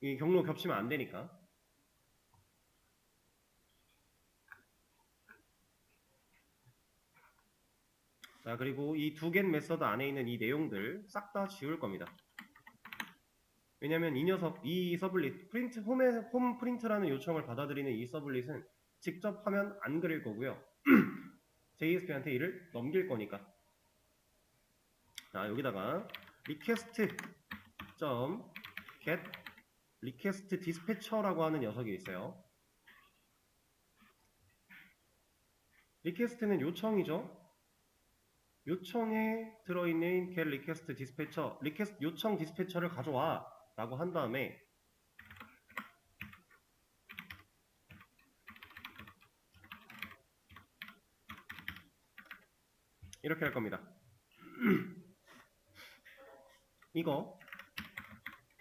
A: 이 경로 겹치면 안 되니까. 자, 그리고 이 두 get 메서드 안에 있는 이 내용들 싹 다 지울 겁니다. 왜냐면 이 녀석, 이 서블릿, 프린트, 홈 프린트라는 요청을 받아들이는 이 서블릿은 직접 화면 안 그릴 거고요. JSP한테 일을 넘길 거니까. 자, 여기다가 request.get request dispatcher라고 하는 녀석이 있어요. request는 요청이죠. 요청에 들어있는 get request dispatcher, request 요청 디스패처를 가져와 라고 한 다음에 이렇게 할 겁니다. 이거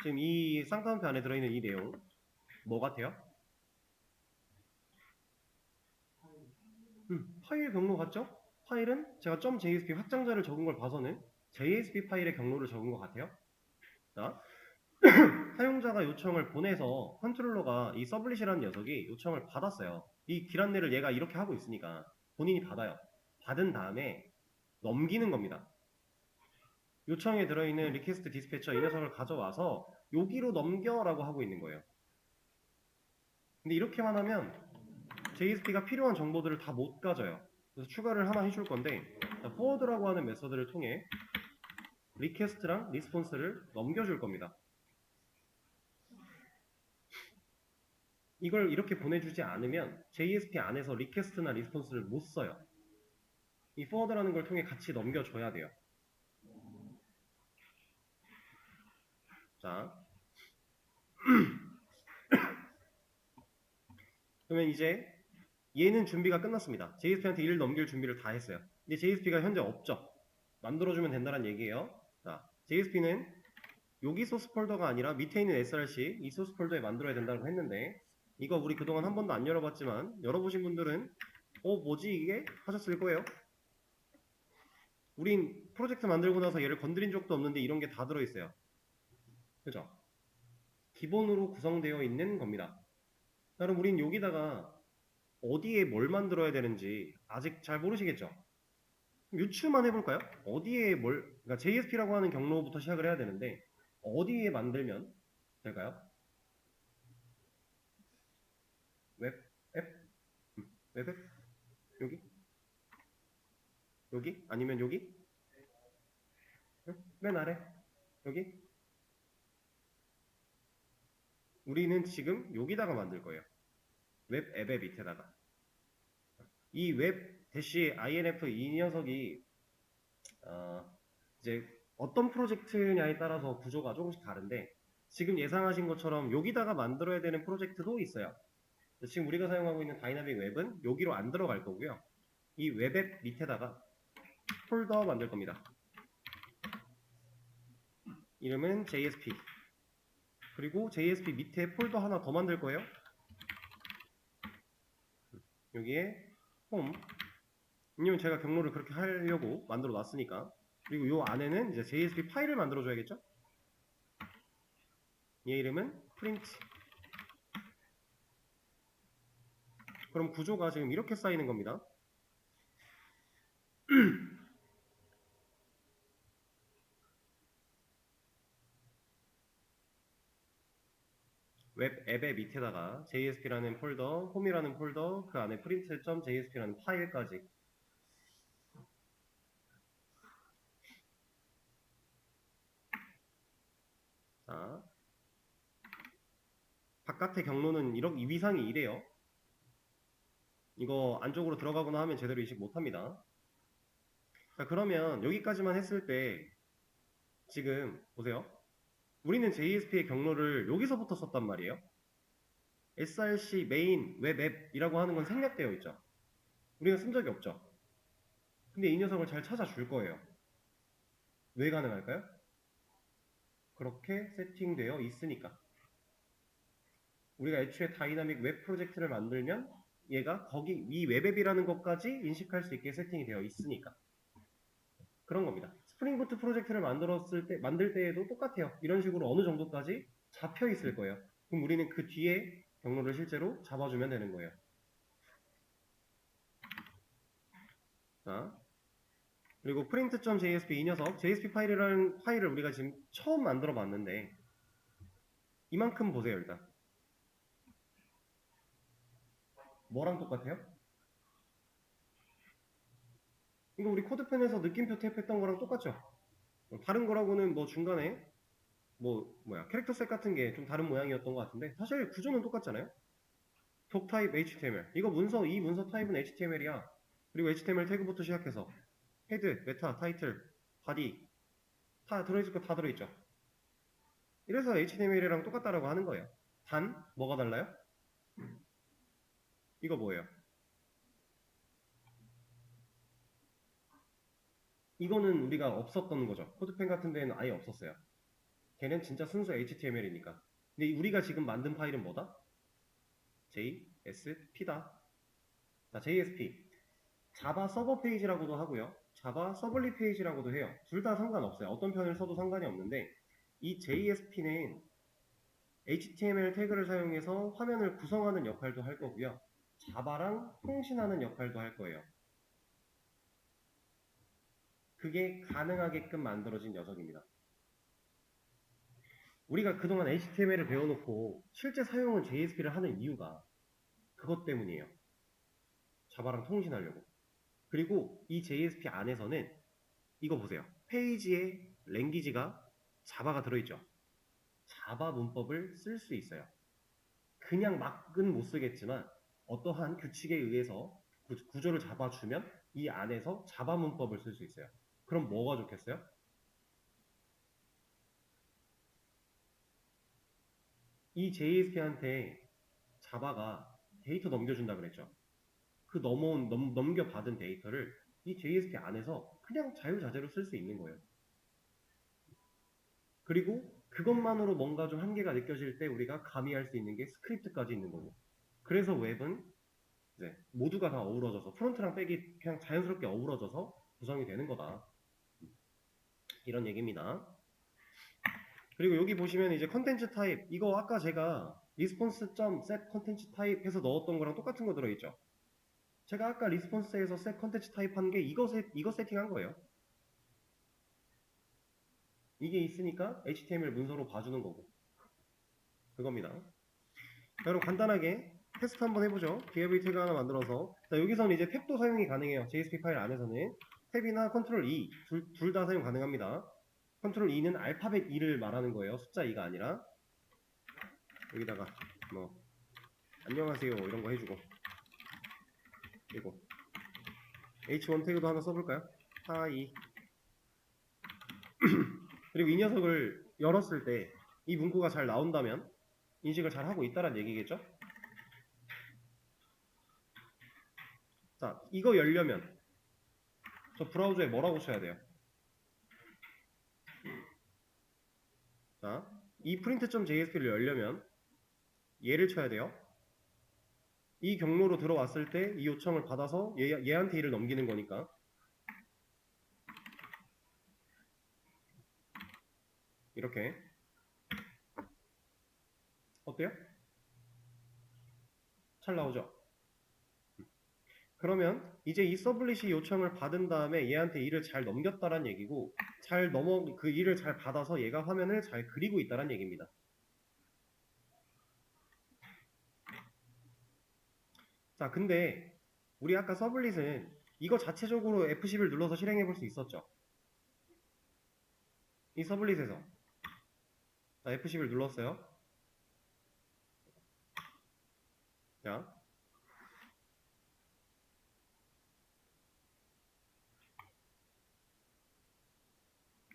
A: 지금 이 쌍따옴표 안에 들어있는 이 내용 뭐 같아요? 파일 경로 같죠? 파일은 제가 .jsp 확장자를 적은 걸 봐서는 JSP 파일의 경로를 적은 것 같아요. 자, 사용자가 요청을 보내서 컨트롤러가 이 서블릿이라는 녀석이 요청을 받았어요. 이 길 안내를 얘가 이렇게 하고 있으니까 본인이 받아요. 받은 다음에 넘기는 겁니다. 요청에 들어있는 request dispatcher 이 녀석을 가져와서 여기로 넘겨라고 하고 있는 거예요. 근데 이렇게만 하면 JSP가 필요한 정보들을 다 못 가져요. 그래서 추가를 하나 해줄 건데 forward라고 하는 메서드를 통해 request랑 response를 넘겨줄 겁니다. 이걸 이렇게 보내주지 않으면 JSP 안에서 request나 response를 못 써요. 이 forward라는 걸 통해 같이 넘겨줘야 돼요. 자, 그러면 이제 얘는 준비가 끝났습니다. JSP한테 일을 넘길 준비를 다 했어요. 근데 JSP가 현재 없죠. 만들어주면 된다는 얘기예요. 자, JSP는 여기 소스 폴더가 아니라 밑에 있는 src 이 소스 폴더에 만들어야 된다고 했는데 이거 우리 그동안 한 번도 안 열어봤지만 열어보신 분들은 뭐지 이게? 하셨을 거예요. 우린 프로젝트 만들고 나서 얘를 건드린 적도 없는데 이런 게 다 들어있어요. 그죠? 기본으로 구성되어 있는 겁니다. 그럼 우린 여기다가 어디에 뭘 만들어야 되는지 아직 잘 모르시겠죠? 유추만 해볼까요? 어디에 그러니까 JSP라고 하는 경로부터 시작을 해야 되는데 어디에 만들면 될까요? 웹앱? 여기? 여기? 아니면 여기? 응? 맨 아래? 여기? 우리는 지금 여기다가 만들 거예요. 웹 앱의 밑에다가. 이 웹 대시 INF 이 녀석이 이제 어떤 프로젝트냐에 따라서 구조가 조금씩 다른데 지금 예상하신 것처럼 여기다가 만들어야 되는 프로젝트도 있어요. 지금 우리가 사용하고 있는 다이나믹 웹은 여기로 안 들어갈 거고요. 이 웹앱 밑에다가 폴더 만들 겁니다. 이름은 JSP. 그리고 JSP 밑에 폴더 하나 더 만들 거예요. 여기에 홈. 왜냐면 제가 경로를 그렇게 하려고 만들어 놨으니까. 그리고 요 안에는 이제 JSP 파일을 만들어 줘야겠죠? 얘 이름은 print. 그럼 구조가 지금 이렇게 쌓이는 겁니다. 웹 앱의 밑에다가 JSP라는 폴더, 홈이라는 폴더, 그 안에 print.jsp라는 파일까지. 자, 바깥의 경로는 이 위상이 이래요. 이거 안쪽으로 들어가거나 하면 제대로 인식 못합니다. 자, 그러면 여기까지만 했을 때 지금 보세요. 우리는 JSP의 경로를 여기서부터 썼단 말이에요. src main 웹 앱이라고 하는 건 생략되어 있죠. 우리가 쓴 적이 없죠. 근데 이 녀석을 잘 찾아줄 거예요. 왜 가능할까요? 그렇게 세팅되어 있으니까. 우리가 애초에 다이나믹 웹 프로젝트를 만들면 얘가 거기 이 웹앱이라는 것까지 인식할 수 있게 세팅이 되어 있으니까. 그런 겁니다. 스프링부트 프로젝트를 만들 때에도 똑같아요. 이런 식으로 어느 정도까지 잡혀 있을 거예요. 그럼 우리는 그 뒤에 경로를 실제로 잡아주면 되는 거예요. 자, 그리고 print.jsp 이 녀석, JSP 파일이라는 파일을 우리가 지금 처음 만들어 봤는데 이만큼 보세요, 일단. 뭐랑 똑같아요? 이거 우리 코드펜에서 느낌표 탭했던 거랑 똑같죠? 다른 거라고는 뭐 중간에 캐릭터셋 같은 게 좀 다른 모양이었던 것 같은데 사실 구조는 똑같잖아요. 독 타입 HTML. 이 문서 타입은 HTML이야. 그리고 HTML 태그부터 시작해서 헤드, 메타, 타이틀, 바디 다 들어있을 거 다 들어있죠. 이래서 HTML이랑 똑같다라고 하는 거예요. 단 뭐가 달라요? 이거 뭐예요? 이거는 우리가 없었던 거죠. 코드펜 같은 데는 아예 없었어요. 걔는 진짜 순수 HTML이니까. 근데 우리가 지금 만든 파일은 뭐다? JSP다. 자, JSP. 자바 서버 페이지라고도 하고요. 자바 서블리 페이지라고도 해요. 둘 다 상관없어요. 어떤 편을 써도 상관이 없는데 이 JSP는 HTML 태그를 사용해서 화면을 구성하는 역할도 할 거고요. 자바랑 통신하는 역할도 할 거예요. 그게 가능하게끔 만들어진 녀석입니다. 우리가 그동안 HTML을 배워놓고 실제 사용은 JSP를 하는 이유가 그것 때문이에요. 자바랑 통신하려고. 그리고 이 JSP 안에서는 이거 보세요. 페이지에 랭귀지가 자바가 들어있죠. 자바 문법을 쓸 수 있어요. 그냥 막은 못 쓰겠지만 어떠한 규칙에 의해서 구조를 잡아주면 이 안에서 자바 문법을 쓸 수 있어요. 그럼 뭐가 좋겠어요? 이 JSP한테 자바가 데이터 넘겨준다 그랬죠. 그 넘겨받은 데이터를 이 JSP 안에서 그냥 자유자재로 쓸 수 있는 거예요. 그리고 그것만으로 뭔가 좀 한계가 느껴질 때 우리가 가미할 수 있는 게 스크립트까지 있는 거고. 그래서 웹은 이제 모두가 다 어우러져서 프론트랑 백이 그냥 자연스럽게 어우러져서 구성이 되는 거다. 이런 얘기입니다. 그리고 여기 보시면 이제 컨텐츠 타입 이거 아까 제가 response.set 컨텐츠 타입 해서 넣었던 거랑 똑같은 거 들어있죠. 제가 아까 리스폰스에서 set 컨텐츠 타입 한 게 이거 세팅한 거예요. 이게 있으니까 HTML 문서로 봐주는 거고 그겁니다. 자, 그럼 간단하게 테스트 한번 해보죠. behavior 태그 하나 만들어서. 자, 여기서는 이제 탭도 사용이 가능해요. JSP 파일 안에서는. 탭이나 컨트롤 E 둘 다 사용 가능합니다. 컨트롤 E는 알파벳 E를 말하는 거예요. 숫자 2가 아니라. 여기다가 뭐 안녕하세요 이런 거 해주고, 그리고 H1 태그도 하나 써볼까요? 하이. 그리고 이 녀석을 열었을 때 이 문구가 잘 나온다면 인식을 잘 하고 있다는 얘기겠죠? 자, 이거 열려면 저 브라우저에 뭐라고 쳐야 돼요? 자, 이 print.jsp를 열려면 얘를 쳐야 돼요. 이 경로로 들어왔을 때 이 요청을 받아서 얘한테 일을 넘기는 거니까. 이렇게. 어때요? 잘 나오죠? 그러면 이제 이 서블릿이 요청을 받은 다음에 얘한테 일을 잘 넘겼다란 얘기고, 그 일을 잘 받아서 얘가 화면을 잘 그리고 있다란 얘기입니다. 자, 근데 우리 아까 서블릿은 이거 자체적으로 F11 눌러서 실행해 볼 수 있었죠? 이 서블릿에서. 자, F11 눌렀어요. 자,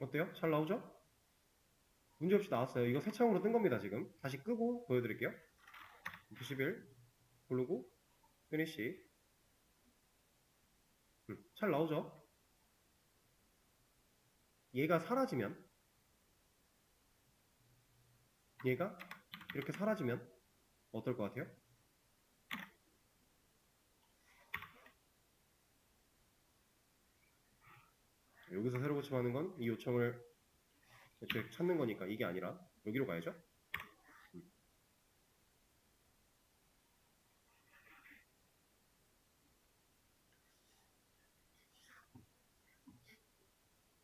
A: 어때요? 잘 나오죠? 문제없이 나왔어요. 이거 새 창으로 뜬 겁니다, 지금. 다시 끄고 보여드릴게요. F11 부르고 피니시. 잘 나오죠? 얘가 사라지면, 얘가 이렇게 사라지면 어떨 것 같아요? 여기서 새로 고침하는 건 이 요청을 애초에 찾는 거니까 이게 아니라 여기로 가야죠.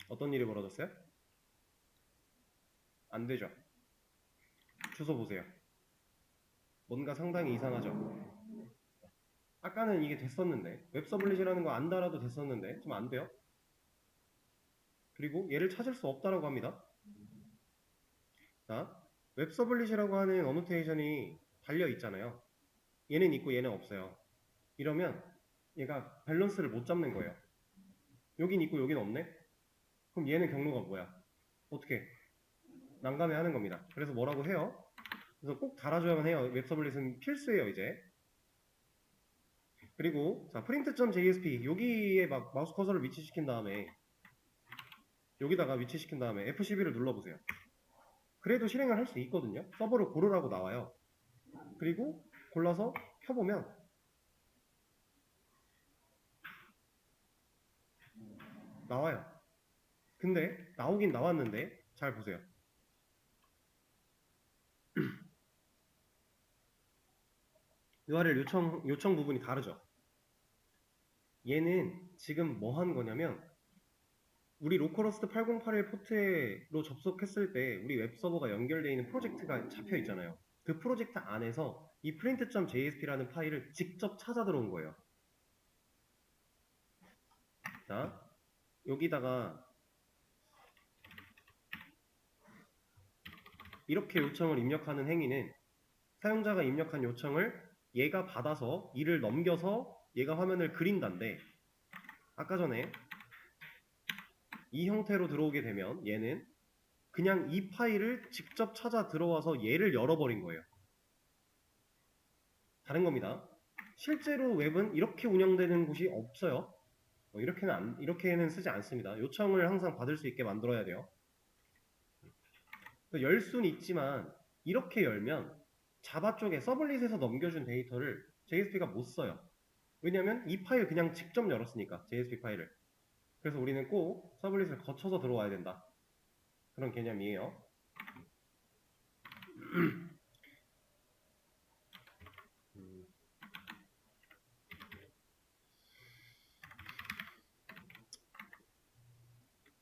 A: 어떤 일이 벌어졌어요? 안 되죠. 주소 보세요. 뭔가 상당히 이상하죠. 아까는 이게 됐었는데, 웹 서블릿이라는 거 안 달아도 됐었는데 좀 안 돼요. 그리고 얘를 찾을 수 없다라고 합니다. 자, 웹 서블릿이라고 하는 어노테이션이 달려 있잖아요. 얘는 있고 얘는 없어요. 이러면 얘가 밸런스를 못 잡는 거예요. 여긴 있고 여긴 없네? 그럼 얘는 경로가 뭐야? 어떻게? 난감해 하는 겁니다. 그래서 뭐라고 해요? 그래서 꼭 달아줘야만 해요. 웹 서블릿은 필수예요, 이제. 그리고 자, print.jsp 여기에 막 마우스 커서를 위치시킨 다음에 여기다가 위치시킨 다음에 F12를 눌러보세요. 그래도 실행을 할 수 있거든요. 서버를 고르라고 나와요. 그리고 골라서 켜보면 나와요. 근데 나오긴 나왔는데 잘 보세요. URL 요청 부분이 다르죠. 얘는 지금 뭐 한 거냐면 우리 로컬호스트 8081 포트로 접속했을 때 우리 웹서버가 연결되어 있는 프로젝트가 잡혀 있잖아요. 그 프로젝트 안에서 이 print.jsp라는 파일을 직접 찾아 들어온 거예요. 자, 여기다가 이렇게 요청을 입력하는 행위는 사용자가 입력한 요청을 얘가 받아서 이를 넘겨서 얘가 화면을 그린다인데, 아까 전에 이 형태로 들어오게 되면 얘는 그냥 이 파일을 직접 찾아 들어와서 얘를 열어버린 거예요. 다른 겁니다. 실제로 웹은 이렇게 운영되는 곳이 없어요. 이렇게는 쓰지 않습니다. 요청을 항상 받을 수 있게 만들어야 돼요. 열 수는 있지만 이렇게 열면 자바 쪽에 서블릿에서 넘겨준 데이터를 JSP가 못 써요. 왜냐면 이 파일 그냥 직접 열었으니까, JSP 파일을. 그래서 우리는 꼭 서블릿을 거쳐서 들어와야 된다. 그런 개념이에요.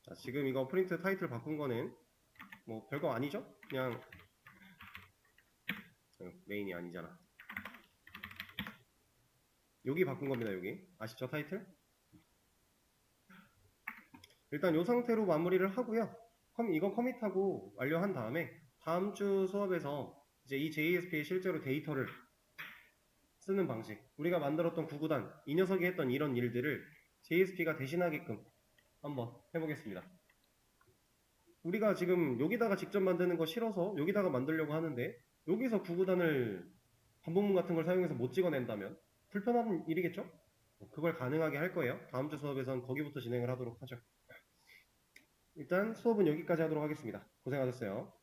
A: 자, 지금 이거 프린트 타이틀 바꾼 거는 뭐 별거 아니죠? 그냥 메인이 아니잖아. 여기 바꾼 겁니다. 여기 아시죠? 타이틀? 일단 이 상태로 마무리를 하고요. 이건 커밋하고 완료한 다음에 다음 주 수업에서 이제 이 JSP에 실제로 데이터를 쓰는 방식, 우리가 만들었던 구구단, 이 녀석이 했던 이런 일들을 JSP가 대신하게끔 한번 해보겠습니다. 우리가 지금 여기다가 직접 만드는 거 싫어서 여기다가 만들려고 하는데 여기서 구구단을 반복문 같은 걸 사용해서 못 찍어낸다면 불편한 일이겠죠? 그걸 가능하게 할 거예요. 다음 주 수업에선 거기부터 진행을 하도록 하죠. 일단 수업은 여기까지 하도록 하겠습니다. 고생하셨어요.